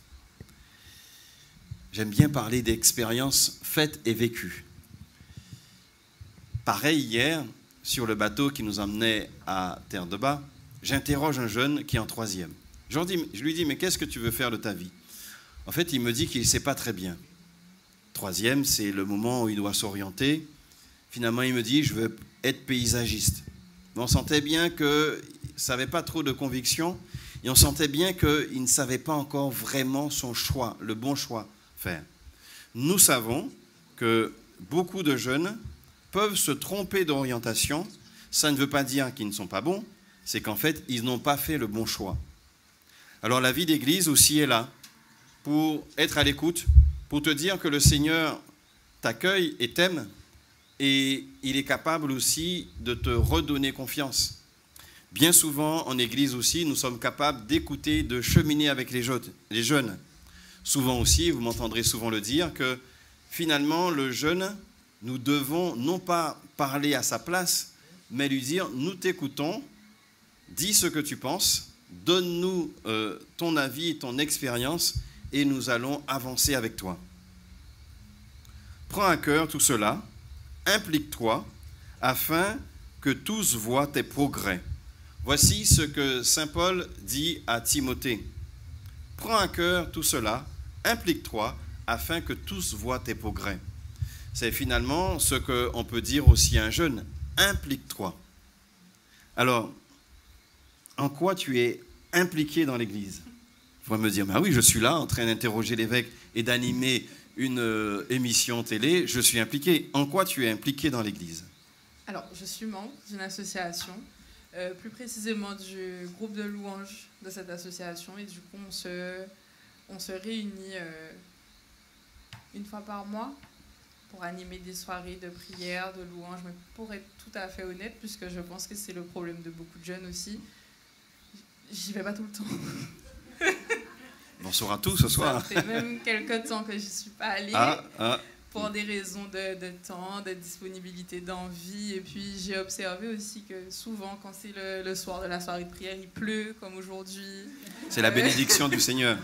J'aime bien parler d'expériences faites et vécues. Pareil, hier, sur le bateau qui nous emmenait à Terre-de-Bas, j'interroge un jeune qui est en 3e. Je lui dis, mais qu'est-ce que tu veux faire de ta vie? En fait, il me dit qu'il ne sait pas très bien. 3e, c'est le moment où il doit s'orienter. Finalement, il me dit, je veux être paysagiste. Mais on sentait bien qu'il ne savait pas trop de conviction, et on sentait bien qu'il ne savait pas encore vraiment son choix, le bon choix faire. Nous savons que beaucoup de jeunes peuvent se tromper d'orientation. Ça ne veut pas dire qu'ils ne sont pas bons, c'est qu'en fait, ils n'ont pas fait le bon choix. Alors la vie d'église aussi est là, pour être à l'écoute, pour te dire que le Seigneur t'accueille et t'aime, et il est capable aussi de te redonner confiance. Bien souvent, en église aussi, nous sommes capables d'écouter, de cheminer avec les jeunes. Souvent aussi, vous m'entendrez souvent le dire, que finalement, le jeune, nous devons non pas parler à sa place, mais lui dire, nous t'écoutons, dis ce que tu penses, donne-nous ton avis et ton expérience, et nous allons avancer avec toi. Prends à cœur tout cela, implique-toi, afin que tous voient tes progrès. Voici ce que saint Paul dit à Timothée. Prends à cœur tout cela, implique-toi, afin que tous voient tes progrès. C'est finalement ce qu'on peut dire aussi à un jeune, implique-toi. Alors, en quoi tu es impliqué dans l'Église? Il faudrait me dire, bah oui, je suis là en train d'interroger l'évêque et d'animer une émission télé, je suis impliqué. En quoi tu es impliqué dans l'Église?
Alors, je suis membre d'une association, plus précisément du groupe de louanges de cette association, et du coup, on se réunit une fois par mois pour animer des soirées de prière, de louanges, mais pour être tout à fait honnête, puisque je pense que c'est le problème de beaucoup de jeunes aussi, j'y vais pas tout le temps.
On saura tout ce soir.
Ça fait même quelques temps que je n'y suis pas allée, pour des raisons de temps, de disponibilité, d'envie. Et puis j'ai observé aussi que souvent, quand c'est le soir de la soirée de prière, il pleut, comme aujourd'hui.
C'est la bénédiction du Seigneur.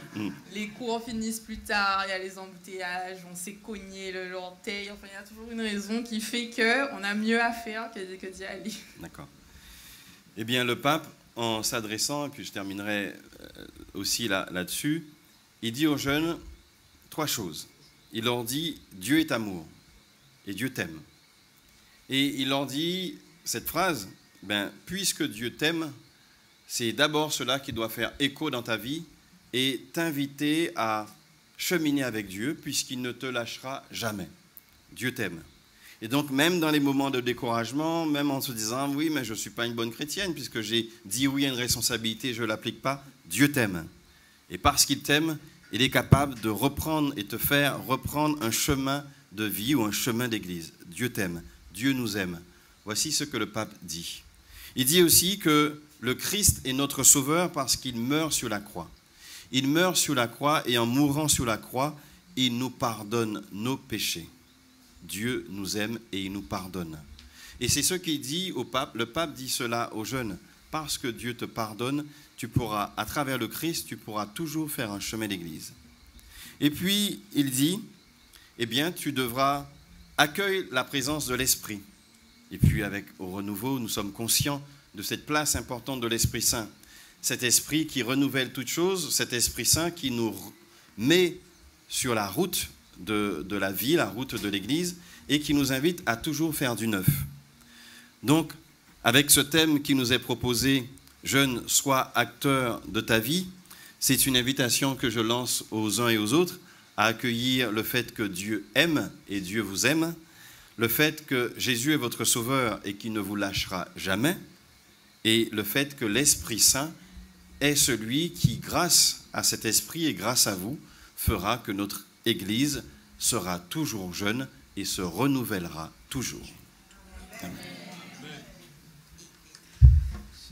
Les cours finissent plus tard, il y a les embouteillages, on s'est cogné l'orteil. Enfin, il y a toujours une raison qui fait qu'on a mieux à faire que d'y aller.
D'accord. Eh bien, le pape, en s'adressant, et puis je terminerai aussi là-dessus, il dit aux jeunes 3 choses. Il leur dit « Dieu est amour et Dieu t'aime ». Et il leur dit cette phrase, puisque Dieu t'aime, c'est d'abord cela qui doit faire écho dans ta vie et t'inviter à cheminer avec Dieu, puisqu'il ne te lâchera jamais. Dieu t'aime. Et donc, même dans les moments de découragement, même en se disant « Oui, mais je ne suis pas une bonne chrétienne, puisque j'ai dit oui à une responsabilité, je ne l'applique pas », Dieu t'aime. Et parce qu'il t'aime, il est capable de reprendre et te faire reprendre un chemin de vie ou un chemin d'église. Dieu t'aime, Dieu nous aime. Voici ce que le pape dit. Il dit aussi que le Christ est notre sauveur parce qu'il meurt sur la croix. Il meurt sur la croix et en mourant sur la croix, il nous pardonne nos péchés. Dieu nous aime et il nous pardonne. Et c'est ce qu'il dit au pape. Le pape dit cela aux jeunes. Parce que Dieu te pardonne, tu pourras, à travers le Christ, tu pourras toujours faire un chemin d'église. Et puis, il dit, eh bien, tu devras accueillir la présence de l'Esprit. Et puis, au renouveau, nous sommes conscients de cette place importante de l'Esprit Saint. Cet Esprit qui renouvelle toutes choses, cet Esprit Saint qui nous met sur la route de la vie, la route de l'Église, et qui nous invite à toujours faire du neuf. Donc, avec ce thème qui nous est proposé, « Jeune, sois acteur de ta vie », c'est une invitation que je lance aux uns et aux autres à accueillir le fait que Dieu aime et Dieu vous aime, le fait que Jésus est votre sauveur et qu'il ne vous lâchera jamais, et le fait que l'Esprit Saint est celui qui, grâce à cet Esprit et grâce à vous, fera que notre Église sera toujours jeune et se renouvellera toujours. Amen.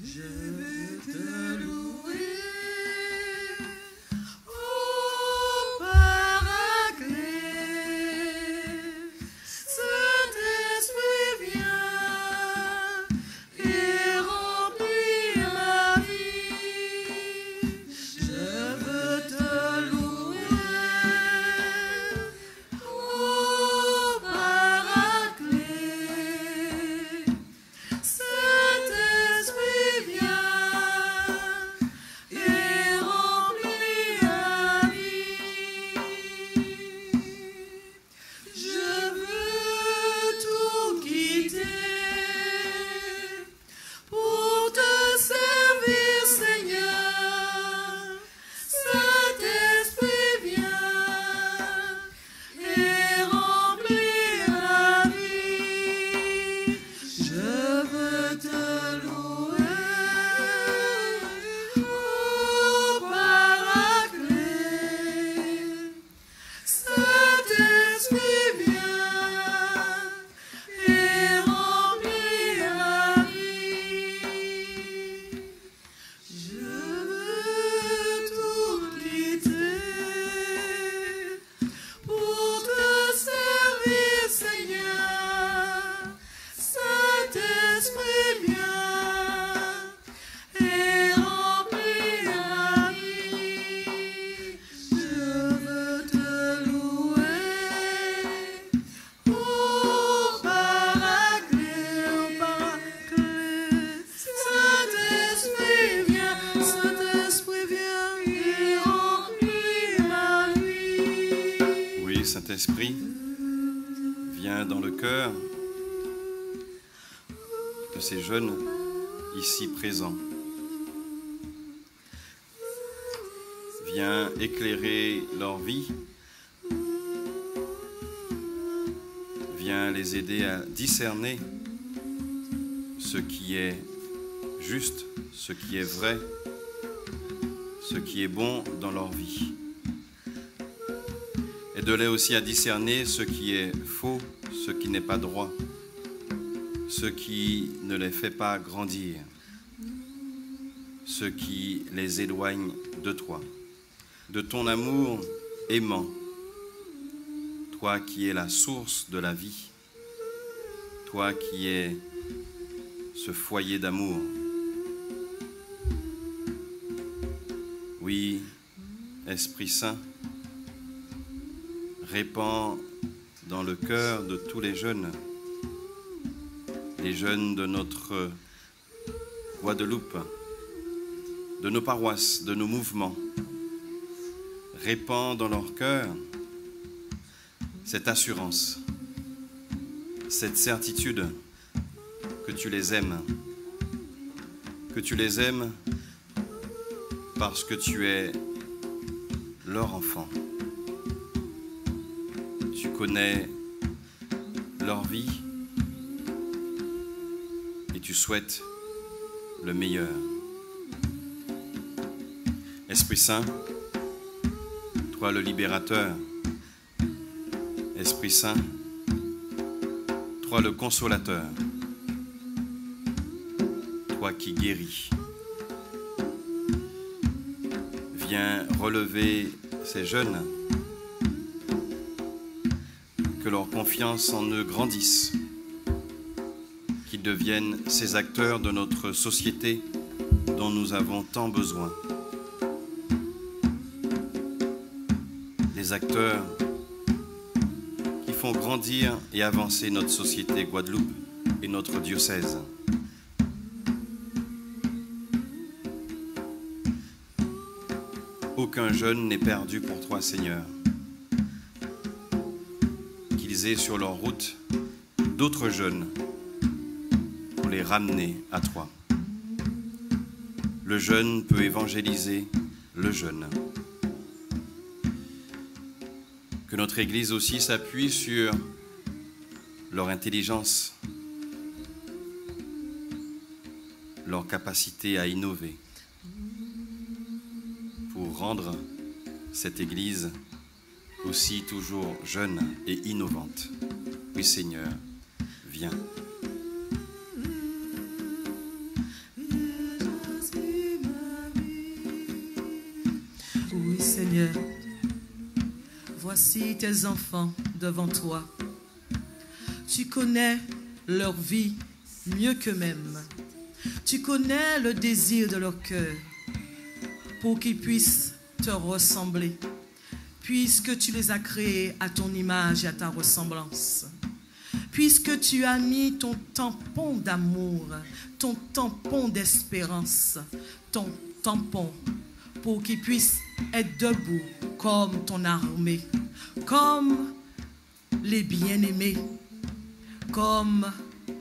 Je veux te louer, ô Paraclet, Saint-Esprit.
Saint-Esprit, viens dans le cœur de ces jeunes ici présents. Viens éclairer leur vie. Viens les aider à discerner ce qui est juste, ce qui est vrai, ce qui est bon dans leur vie. Aide-les aussi à discerner ce qui est faux, ce qui n'est pas droit, ce qui ne les fait pas grandir, ce qui les éloigne de toi, de ton amour aimant, toi qui es la source de la vie, toi qui es ce foyer d'amour. Oui, Esprit Saint, répands dans le cœur de tous les jeunes de notre Guadeloupe, de nos paroisses, de nos mouvements. Répands dans leur cœur cette assurance, cette certitude que tu les aimes parce que tu es leur enfant. Tu connais leur vie et tu souhaites le meilleur. Esprit Saint, toi le libérateur, Esprit Saint, toi le consolateur, toi qui guéris. Viens relever ces jeunes, que leur confiance en eux grandisse, qu'ils deviennent ces acteurs de notre société dont nous avons tant besoin. Des acteurs qui font grandir et avancer notre société Guadeloupe et notre diocèse. Aucun jeune n'est perdu pour toi, Seigneur. Qu'ils aient sur leur route d'autres jeunes pour les ramener à toi. Le jeune peut évangéliser le jeune. Que notre Église aussi s'appuie sur leur intelligence, leur capacité à innover, pour rendre cette Église aussi toujours jeune et innovante. Oui, Seigneur, viens.
Oui, Seigneur, voici tes enfants devant toi. Tu connais leur vie mieux qu'eux-mêmes. Tu connais le désir de leur cœur pour qu'ils puissent te ressembler, puisque tu les as créés à ton image et à ta ressemblance. Puisque tu as mis ton tampon d'amour, ton tampon d'espérance, ton tampon pour qu'ils puissent être debout comme ton armée, comme les bien-aimés, comme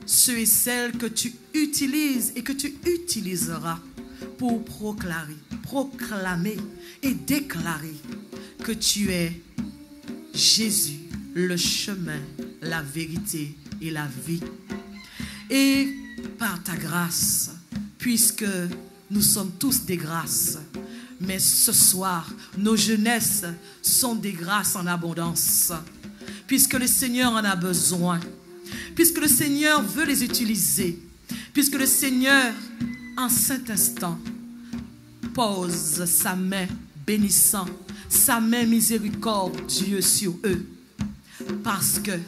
ceux et celles que tu utilises et que tu utiliseras pour proclamer et déclarer que tu es Jésus, le chemin, la vérité et la vie. Et par ta grâce, puisque nous sommes tous des grâces, mais ce soir, nos jeunesses sont des grâces en abondance, puisque le Seigneur en a besoin, puisque le Seigneur veut les utiliser, puisque le Seigneur, en cet instant, pose sa main bénissant, sa main miséricordieuse sur eux, parce que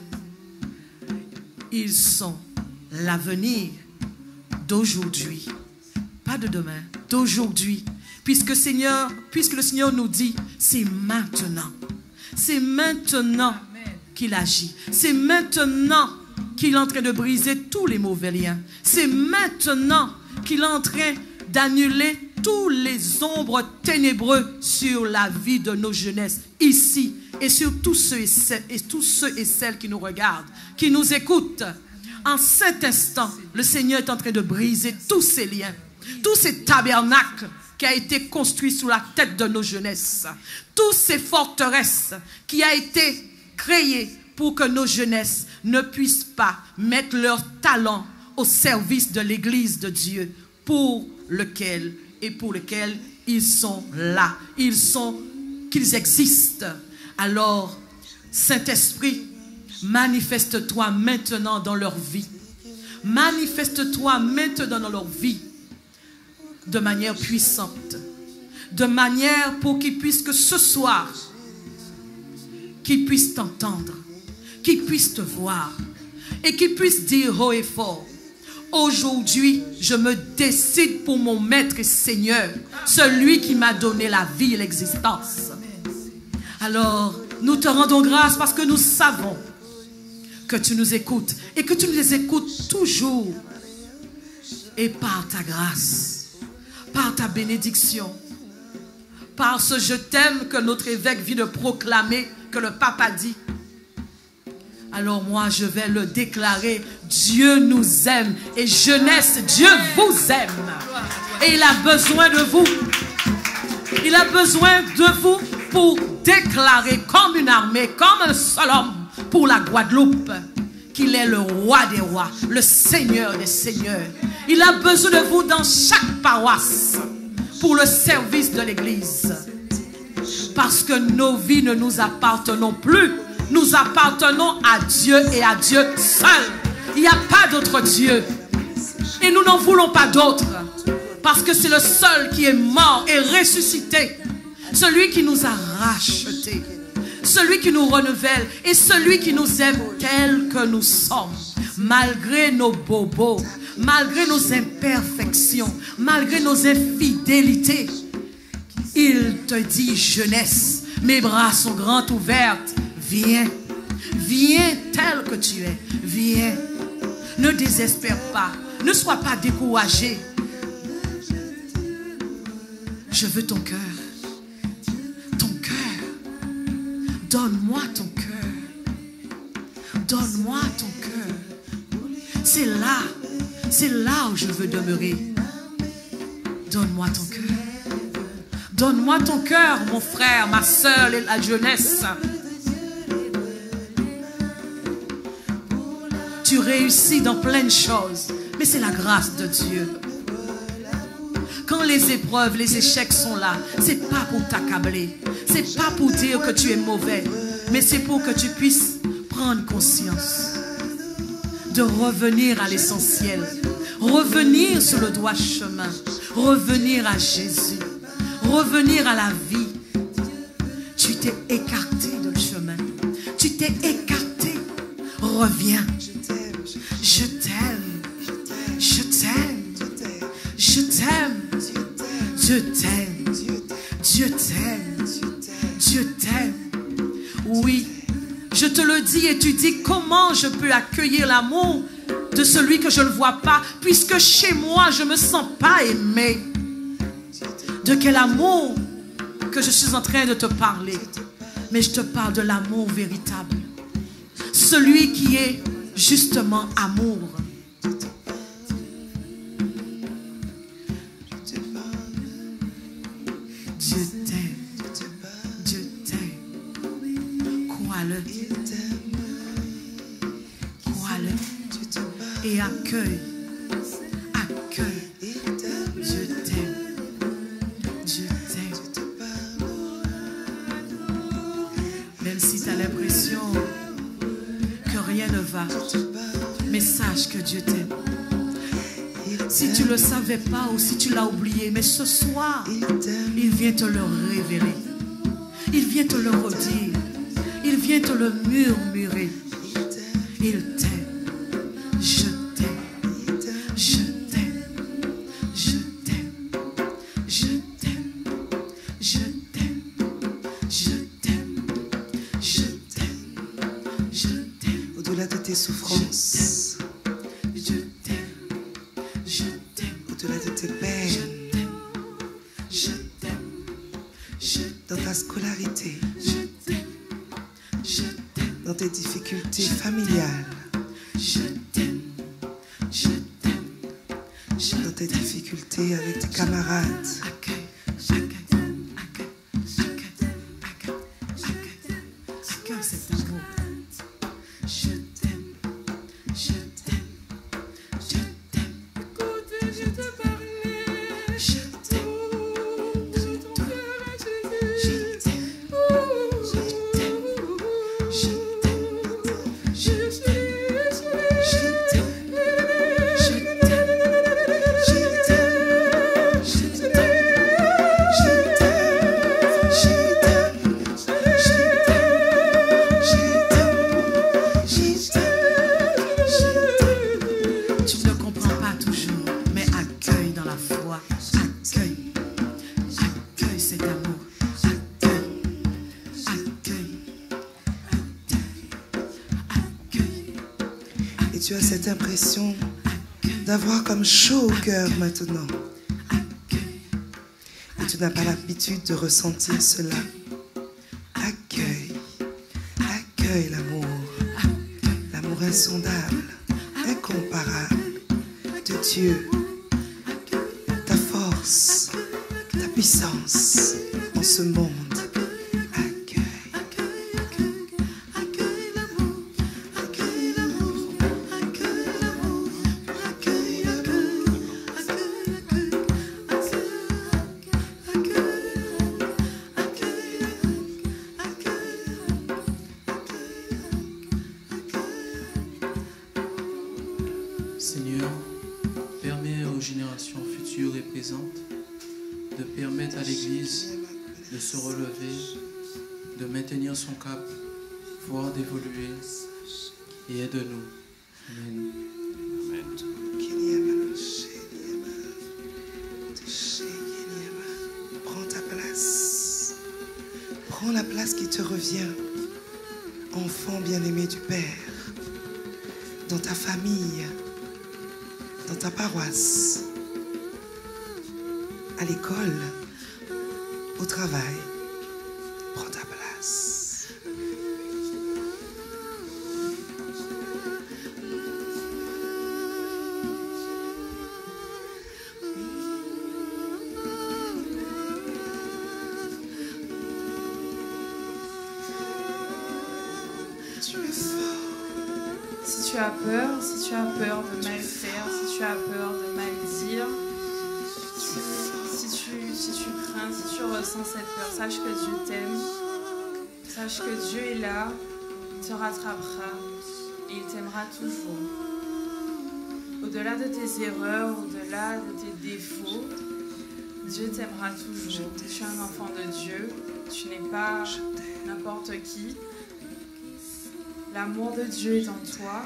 ils sont l'avenir d'aujourd'hui, pas de demain, d'aujourd'hui, puisque le Seigneur nous dit, c'est maintenant qu'il agit, c'est maintenant qu'il est en train de briser tous les mauvais liens, c'est maintenant qu'il est en train d'annuler tous les ombres ténébreux sur la vie de nos jeunesses, ici, et sur tous ceux et celles qui nous regardent, qui nous écoutent. En cet instant, le Seigneur est en train de briser tous ces liens, tous ces tabernacles qui a été construit sous la tête de nos jeunesses, toutes ces forteresses qui a été créées pour que nos jeunesses ne puissent pas mettre leur talent au service de l'Église de Dieu pour lequel ils sont là, qu'ils existent. Alors, Saint-Esprit, manifeste-toi maintenant dans leur vie. Manifeste-toi maintenant dans leur vie de manière puissante, de manière pour qu'ils puissent que ce soir, qu'ils puissent t'entendre, qu'ils puissent te voir et qu'ils puissent dire haut et fort: aujourd'hui, je me décide pour mon Maître et Seigneur, celui qui m'a donné la vie et l'existence. Alors, nous te rendons grâce parce que nous savons que tu nous écoutes et que tu nous écoutes toujours. Et par ta grâce, par ta bénédiction, par ce je t'aime que notre évêque vient de proclamer, que le pape a dit, alors moi je vais le déclarer: Dieu nous aime et jeunesse, Dieu vous aime. Et il a besoin de vous. Il a besoin de vous pour déclarer comme une armée, comme un seul homme pour la Guadeloupe, qu'il est le roi des rois, le Seigneur des seigneurs. Il a besoin de vous dans chaque paroisse pour le service de l'Église. Parce que nos vies ne nous appartenons plus. Nous appartenons à Dieu et à Dieu seul. Il n'y a pas d'autre Dieu. Et nous n'en voulons pas d'autre. Parce que c'est le seul qui est mort et ressuscité. Celui qui nous a rachetés. Celui qui nous renouvelle. Et celui qui nous aime tel que nous sommes. Malgré nos bobos. Malgré nos imperfections. Malgré nos infidélités. Il te dit: jeunesse, mes bras sont grands ouverts. Viens, viens tel que tu es, viens. Ne désespère pas, ne sois pas découragé. Je veux ton cœur, ton cœur. Donne-moi ton cœur, donne-moi ton cœur. C'est là où je veux demeurer. Donne-moi ton cœur. Donne-moi ton cœur, mon frère, ma soeur et la jeunesse. Tu réussis dans plein de choses, mais c'est la grâce de Dieu. Quand les épreuves, les échecs sont là, c'est pas pour t'accabler, c'est pas pour dire que tu es mauvais, mais c'est pour que tu puisses prendre conscience de revenir à l'essentiel, revenir sur le droit chemin, revenir à Jésus, revenir à la vie. Tu t'es écarté de le chemin, tu t'es écarté, reviens. Je t'aime, je t'aime, je t'aime, Dieu t'aime, Dieu t'aime, Dieu t'aime. Oui, je te le dis et tu dis: comment je peux accueillir l'amour de celui que je ne vois pas, puisque chez moi je ne me sens pas aimé. De quel amour que je suis en train de te parler? Mais je te parle de l'amour véritable, celui qui est justement amour. Dieu t'aime, Dieu t'aime. Crois-le, crois-le et accueille, accueille. Dieu t'aime, Dieu t'aime. Même si tu as l'impression que rien ne va, mais sache que Dieu t'aime. Si tu ne le savais pas ou si tu l'as oublié, mais ce soir, il vient te le révéler. Il vient te le redire. Il vient te le murmurer. Il t'aime. Je t'aime. Je t'aime. Je t'aime. Je t'aime. Je t'aime. Je t'aime. Je t'aime. Je t'aime.
Au-delà de tes souffrances,
je t'aime. Je t'aime.
au-delà de tes peines,
Je t'aime.
ta scolarité, dans tes difficultés familiales, dans tes difficultés avec tes camarades.
Accueille cet amour. Je t'aime, je t'aime, je t'aime.
Écoute, je te parlais.
Je t'aime,
De ton cœur à Jésus.
je t'aime, je t'aime, je t'aime, je t'aime, je t'aime, je t'aime, je t'aime, je t'aime. Tu ne comprends pas toujours, mais accueille dans la foi. Accueille. Accueille cet amour. Accueille. Accueille. Accueille.
Et tu as cette impression d'avoir comme chaud au cœur maintenant. Et tu n'as pas l'habitude de ressentir cela. Accueille. Accueille l'amour. L'amour insondable, incomparable de Dieu. Ta force, ta puissance en ce monde. Accueille.
Accueille l'amour. Accueille l'amour. Accueille l'amour. Accueille l'amour.
Seigneur, permets aux générations futures et présentes de permettre à l'Église de se relever, de maintenir son cap, voire d'évoluer, et aide-nous. Amen.
Prends ta place. Prends la place qui te revient. Enfant bien-aimé du Père. Dans ta famille. Dans ta paroisse. À l'école. Au travail. Prends ta place. Tu es fort.
Si tu as peur de mal faire, si tu as peur de mal dire, si tu crains, si tu ressens cette peur, sache que Dieu t'aime, sache que Dieu est là, il te rattrapera et il t'aimera toujours. Au-delà de tes erreurs, au-delà de tes défauts, Dieu t'aimera toujours. Tu es un enfant de Dieu, tu n'es pas n'importe qui. L'amour de Dieu est en toi,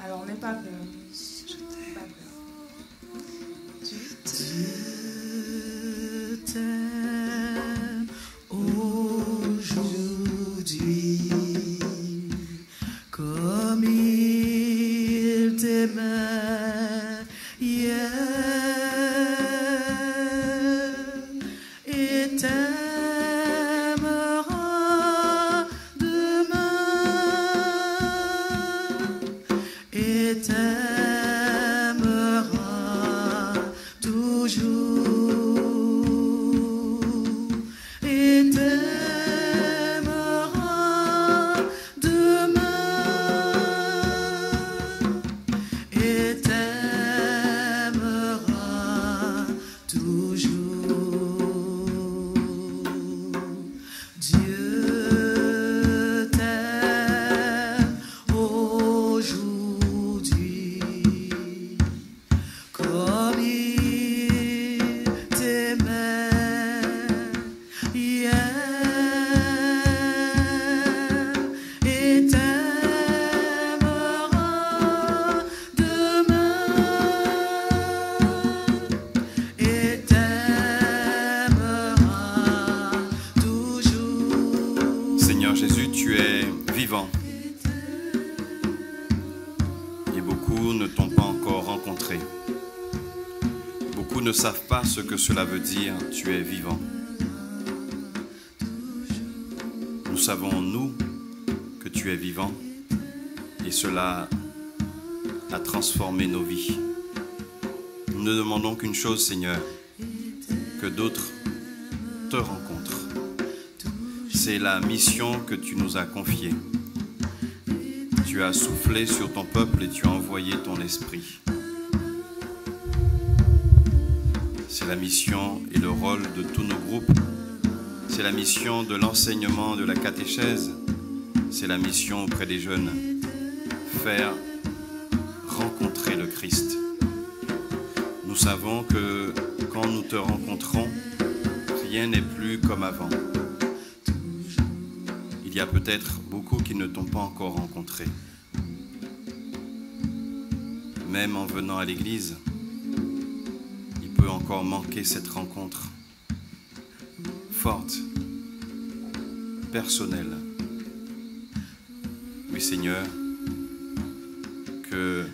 alors n'aie pas peur. N'aie pas peur.
Je t'aime aujourd'hui comme il t'aimait hier et t'aimera demain et t'aimera toujours et t'aimera demain et t'aimera toujours. Dieu t'aime aujourd'hui comme il t'aimait hier et t'aimera demain et t'aimera toujours.
Seigneur Jésus, tu es vivant. Et beaucoup ne t'ont pas encore rencontré. Beaucoup ne savent pas ce que cela veut dire, tu es vivant. savons, nous, que tu es vivant et cela a transformé nos vies. Nous ne demandons qu'une chose, Seigneur, que d'autres te rencontrent. C'est la mission que tu nous as confiée. Tu as soufflé sur ton peuple et tu as envoyé ton esprit. C'est la mission et le rôle de tous nos groupes. C'est la mission de l'enseignement, de la catéchèse. C'est la mission auprès des jeunes. Faire rencontrer le Christ. Nous savons que quand nous te rencontrons, rien n'est plus comme avant. Il y a peut-être beaucoup qui ne t'ont pas encore rencontré. Même en venant à l'église, il peut encore manquer cette rencontre forte, personnelle. Oui, Seigneur, que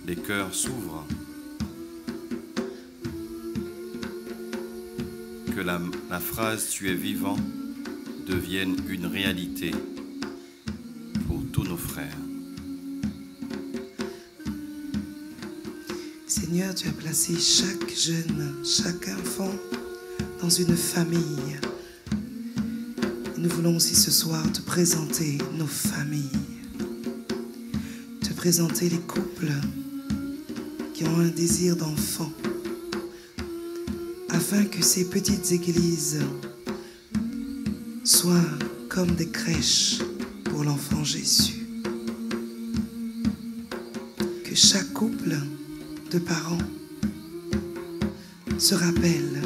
les cœurs s'ouvrent, que la phrase « tu es vivant » devienne une réalité pour tous nos frères.
Seigneur, tu as placé chaque jeune, chaque enfant dans une famille. Et nous voulons aussi ce soir te présenter nos familles, te présenter les couples qui ont un désir d'enfant, afin que ces petites églises soient comme des crèches pour l'enfant Jésus. Que chaque couple de parents se rappelle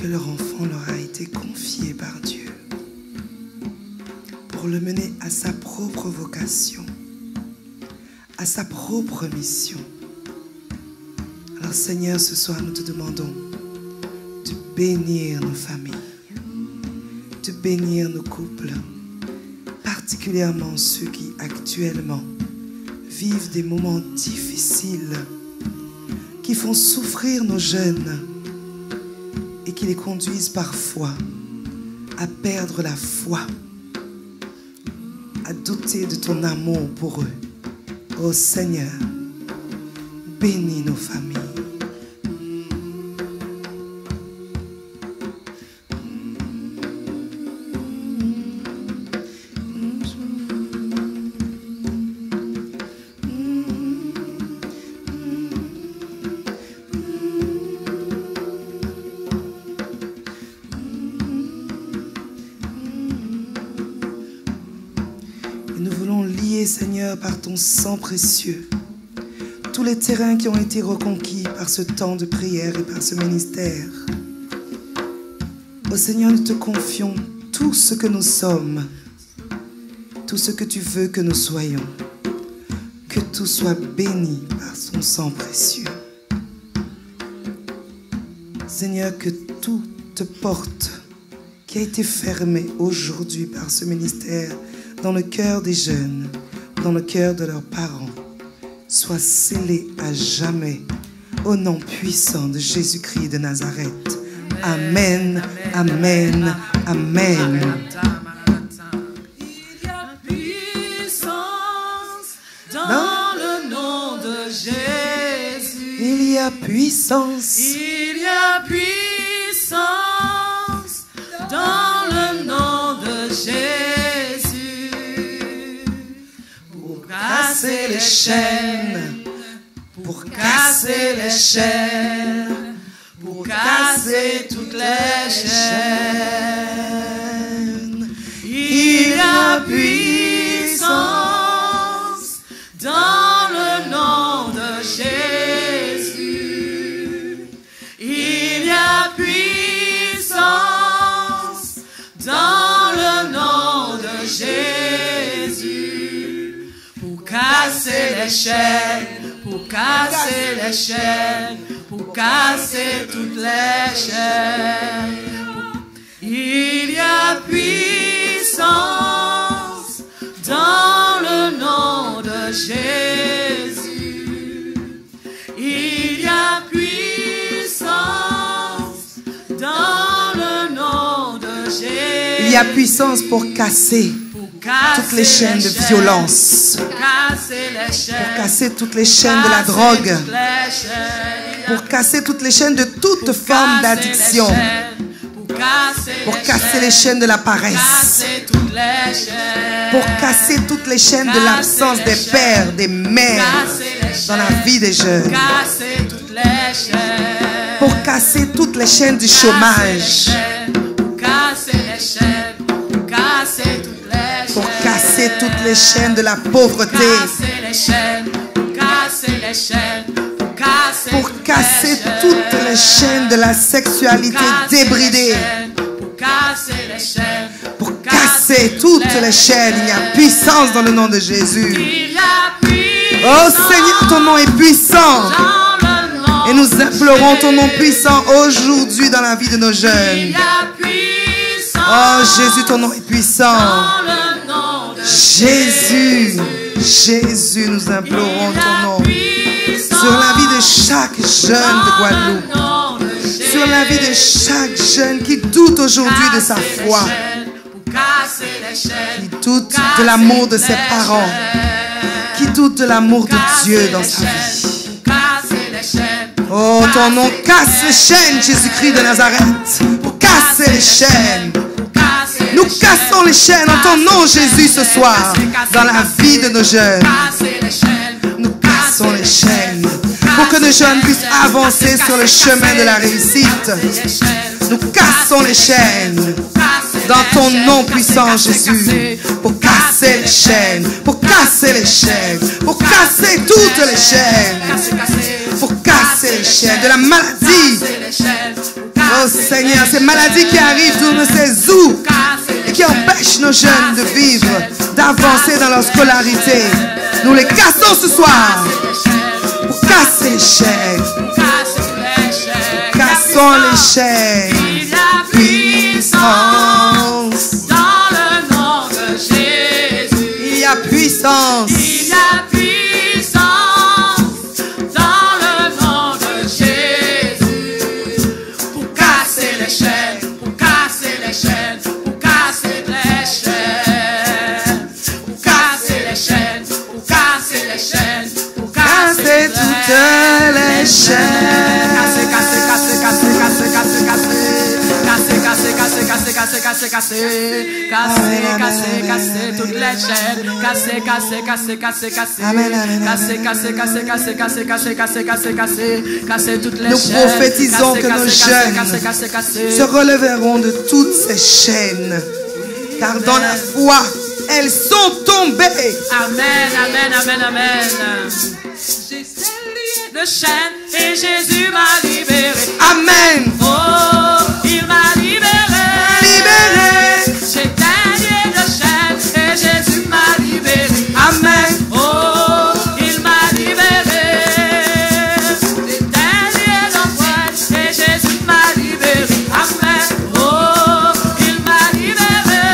que leur enfant leur a été confié par Dieu pour le mener à sa propre vocation, à sa propre mission. Alors Seigneur, ce soir nous te demandons de bénir nos familles, de bénir nos couples, particulièrement ceux qui actuellement vivent des moments difficiles, qui font souffrir nos jeunes et qui les conduisent parfois à perdre la foi, à douter de ton amour pour eux. Ô Seigneur, bénis nos familles. Seigneur, par ton sang précieux, tous les terrains qui ont été reconquis par ce temps de prière et par ce ministère. Ô Seigneur, nous te confions tout ce que nous sommes, tout ce que tu veux que nous soyons. Que tout soit béni par son sang précieux. Seigneur, que toute porte qui a été fermée aujourd'hui par ce ministère dans le cœur des jeunes, dans le cœur de leurs parents, soit scellé à jamais au nom puissant de Jésus-Christ de Nazareth. Amen, amen, amen.
Il y a puissance dans le nom de Jésus.
Il y a puissance.
Il y a puissance dans le nom de Jésus. Casser les chaînes, pour casser les chaînes, pour casser toutes les chaînes. Il y a puissance dans le nom de Jésus. Il y a puissance dans le nom de Jésus. Pour casser les chaînes, pour casser les chaînes, pour casser toutes les chaînes. Il y a puissance dans le nom de Jésus. Il y a puissance dans le nom de Jésus.
Il y a puissance pour casser toutes les chaînes de violence, pour casser toutes les chaînes de la drogue, pour casser toutes les chaînes de toute forme d'addiction, pour casser les chaînes de la paresse, pour casser toutes les chaînes de l'absence des pères, des mères dans la vie des jeunes, pour casser toutes les chaînes du chômage, pour casser toutes les chaînes de la pauvreté, pour casser toutes les chaînes de la sexualité débridée, pour casser toutes les chaînes. Il y a puissance dans le nom de Jésus. Oh Seigneur, ton nom est puissant. Et nous implorons ton nom puissant aujourd'hui dans la vie de nos jeunes. Oh Jésus, ton nom est puissant. Jésus, Jésus, nous implorons ton nom sur la vie de chaque jeune de Guadeloupe, sur la vie de chaque jeune qui doute aujourd'hui de sa foi, qui doute de l'amour de ses parents, qui doute de l'amour de Dieu dans sa vie. Oh, ton nom casse les chaînes, Jésus-Christ de Nazareth, pour casser les chaînes. Nous cassons les chaînes en ton nom, Jésus, ce soir, dans la vie de nos jeunes. Nous cassons les chaînes pour que nos jeunes puissent avancer sur le chemin de la réussite. Nous cassons les chaînes dans ton nom puissant, Jésus, pour casser les chaînes, pour casser les chaînes, pour casser toutes les chaînes, pour casser les chaînes de la maladie. Oh Seigneur, ces maladies qui arrivent, on ne sait où, et qui empêchent nos jeunes de vivre, d'avancer dans leur scolarité. Nous les cassons ce soir pour casser les chaînes. Cassons les chaînes. Puissance.
Dans le nom de Jésus.
Il y a puissance.
Il y a puissance. Dans le nom de Jésus. Pour casser les chaînes. Pour casser les chaînes. Pour casser les chaînes. Pour casser les chaînes. Pour casser les chaînes. Pour
Casser toutes les chaînes.
Casser toutes les chaînes, casser toutes les chaînes.
Nous prophétisons que nos jeunes se relèveront de toutes ces chaînes, car dans la foi, elles sont tombées.
Amen, amen, amen, amen. J'étais lié de chaînes et Jésus m'a libéré.
Amen.
Oh, il m'a libéré.
Libéré.
J'étais lié de chaînes et Jésus m'a libéré.
Amen.
Oh, il m'a libéré. J'étais lié d'empreinte et Jésus m'a libéré. Amen. Oh, il m'a libéré.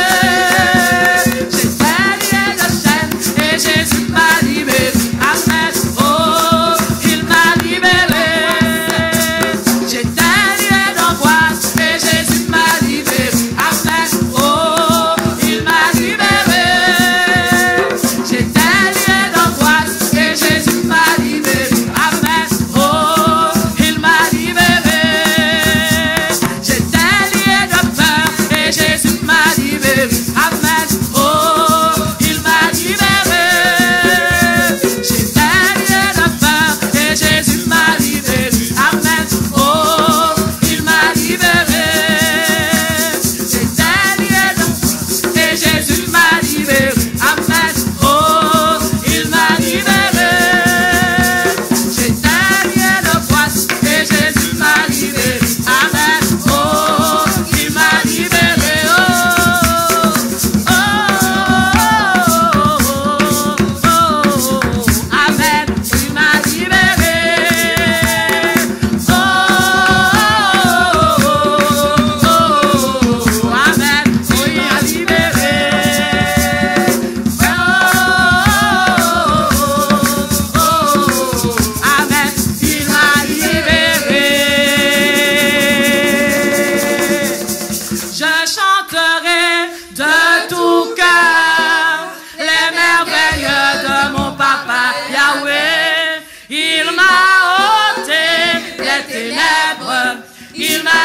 J'étais lié de chaînes et Jésus m'a libéré. Amen. Oh, il m'a libéré.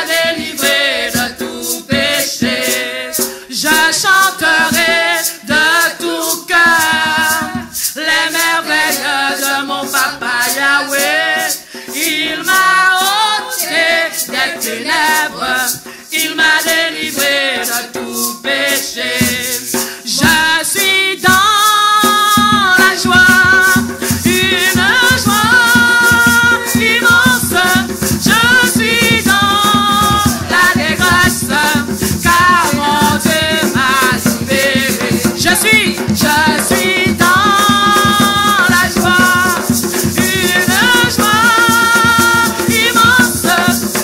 délivré de tout péché. Je chanterai de tout cœur les merveilles de mon papa Yahweh. Il m'a ôté des ténèbres, il m'a délivré de tout péché. Je suis dans la joie, une joie immense. Je suis dans la dégrâce, car mon Dieu m'a libéré. Je suis dans la joie, une joie immense.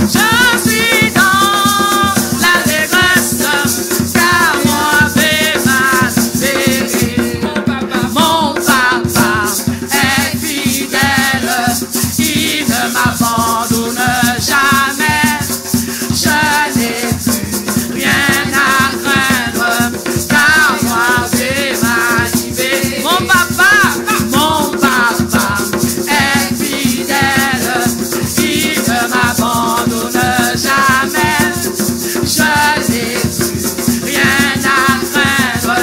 Je suis dans la dégrâce, car mon Dieu m'a libéré. Mon papa est fidèle, il ne m'abandonne jamais. Je n'ai plus rien à craindre, car moi Dieu m'a libéré. Mon papa est fidèle, il ne m'abandonne jamais. Je n'ai plus rien à craindre,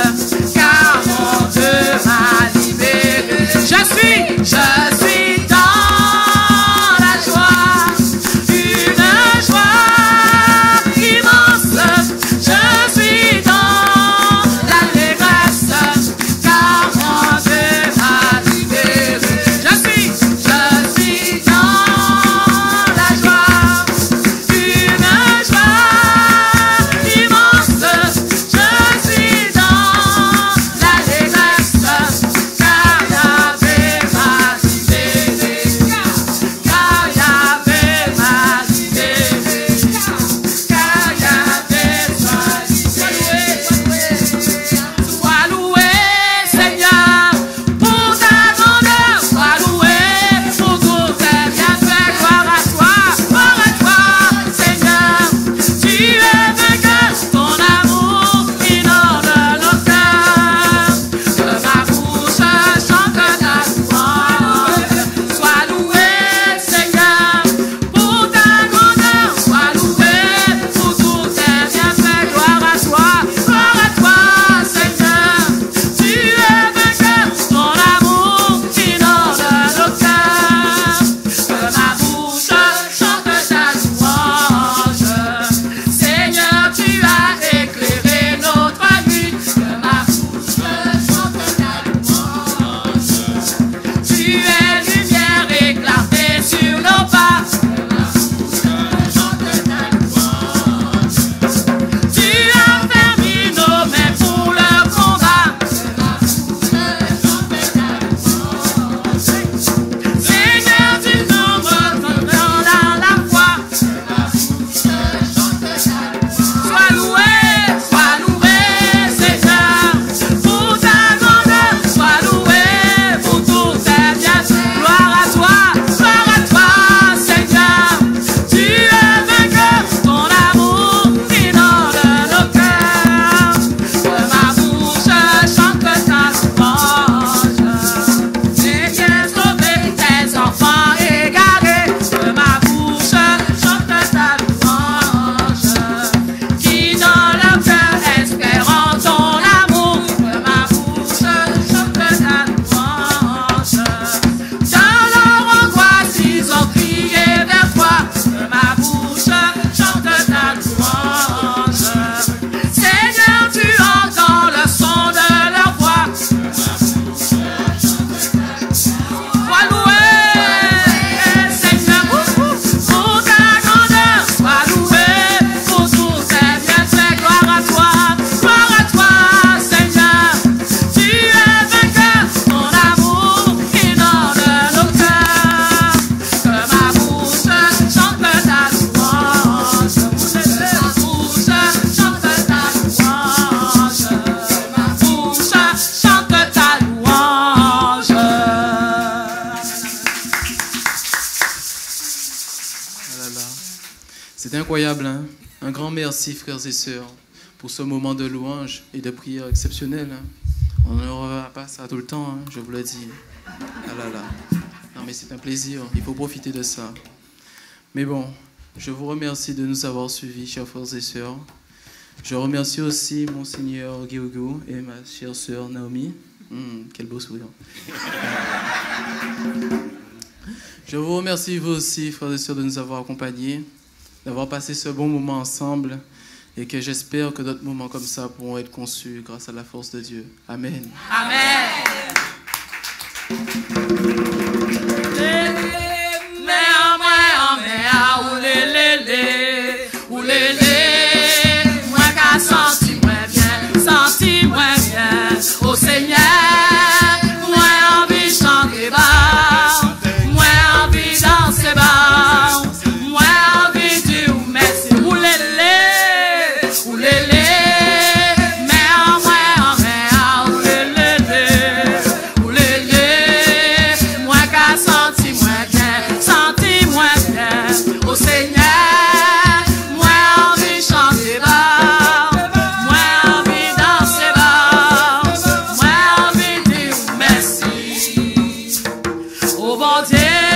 car mon Dieu m'a libéré. Je suis dans la joie, une joie immense. Je suis dans la dégrâce, car mon Dieu m'a libéré. Je suis dans la joie, une joie immense. Je suis dans la dégrâce, car Yahvé m'a libéré. Car Yahvé m'a libéré. Car Yahvé m'a libéré. Sois loué, Seigneur, pour ta grandeur. Sois loué pour tous tes bienfaits. Gloire à toi, Seigneur. Tu es vainqueur, ton amour inonde nos cœurs. Que ma bouche chante ta louange. Sois loué, Seigneur, pour ta grandeur. Sois loué pour tous tes bienfaits. Gloire à toi, Seigneur. Tu es vainqueur, ton amour inonde nos cœurs. Que ma bouche chante ta louange. Seigneur, tu as éclairé notre nuit. Que ma bouche chante ta louange. Tu es lumière et clarté sur nos pas. Que ma bouche chante ta louange. Tu as permis nos mains pour le combat. Que ma bouche chante ta louange. Seigneur, tu nous retrouves dans la foi. Que ma bouche chante ta louange. Sois loué, Seigneur, pour ta grandeur. Sois loué pour tous tes bienfaits. Gloire à toi, Seigneur. Tu es vainqueur, ton amour inonde nos cœurs. Que ma bouche chante ta louange. J'ai bien sauvé tes enfants égarés. Que ma bouche chante ta louange. Qui dans leur cœur espèrent en ton amour. Que ma bouche chante ta louange. Dans leur angoisse, ils ont crié vers toi. Que ma bouche chante ta louange. Seigneur, tu entends le son de leur voix. Que ma bouche chante ta louange. Sois loué, Seigneur, pour ta grandeur. Sois loué pour tous tes bienfaits. Gloire à toi, Seigneur. Tu es vainqueur, ton amour inonde nos cœurs. Que ma bouche chante ta louange. Que ma bouche chante ta louange. Que ma bouche chante ta louange.
Ah là là. C'est incroyable, hein? Un grand merci, frères et sœurs, pour ce moment de louange et de prière exceptionnel. Hein? On ne reverra pas ça tout le temps, hein, je vous le dis. Ah là là. Non mais c'est un plaisir, il faut profiter de ça. Mais bon, Je vous remercie de nous avoir suivis, chers frères et sœurs. Je remercie aussi Monseigneur Guéogo et ma chère sœur Naomi. Quel beau sourire. Je vous remercie, vous aussi, frères et sœurs, de nous avoir accompagnés, d'avoir passé ce bon moment ensemble et que j'espère que d'autres moments comme ça pourront être conçus grâce à la force de Dieu. Amen.
Amen. Au Seigneur, moi envie de chanter bas, moi envie de danser bas, moi envie de dire merci, oulélé, oulélé, mais en moi, oulélé, moi qu'à sentir moi bien, au Seigneur, moi envie de chanter bas, moi envie de danser bas. Au bon Dieu.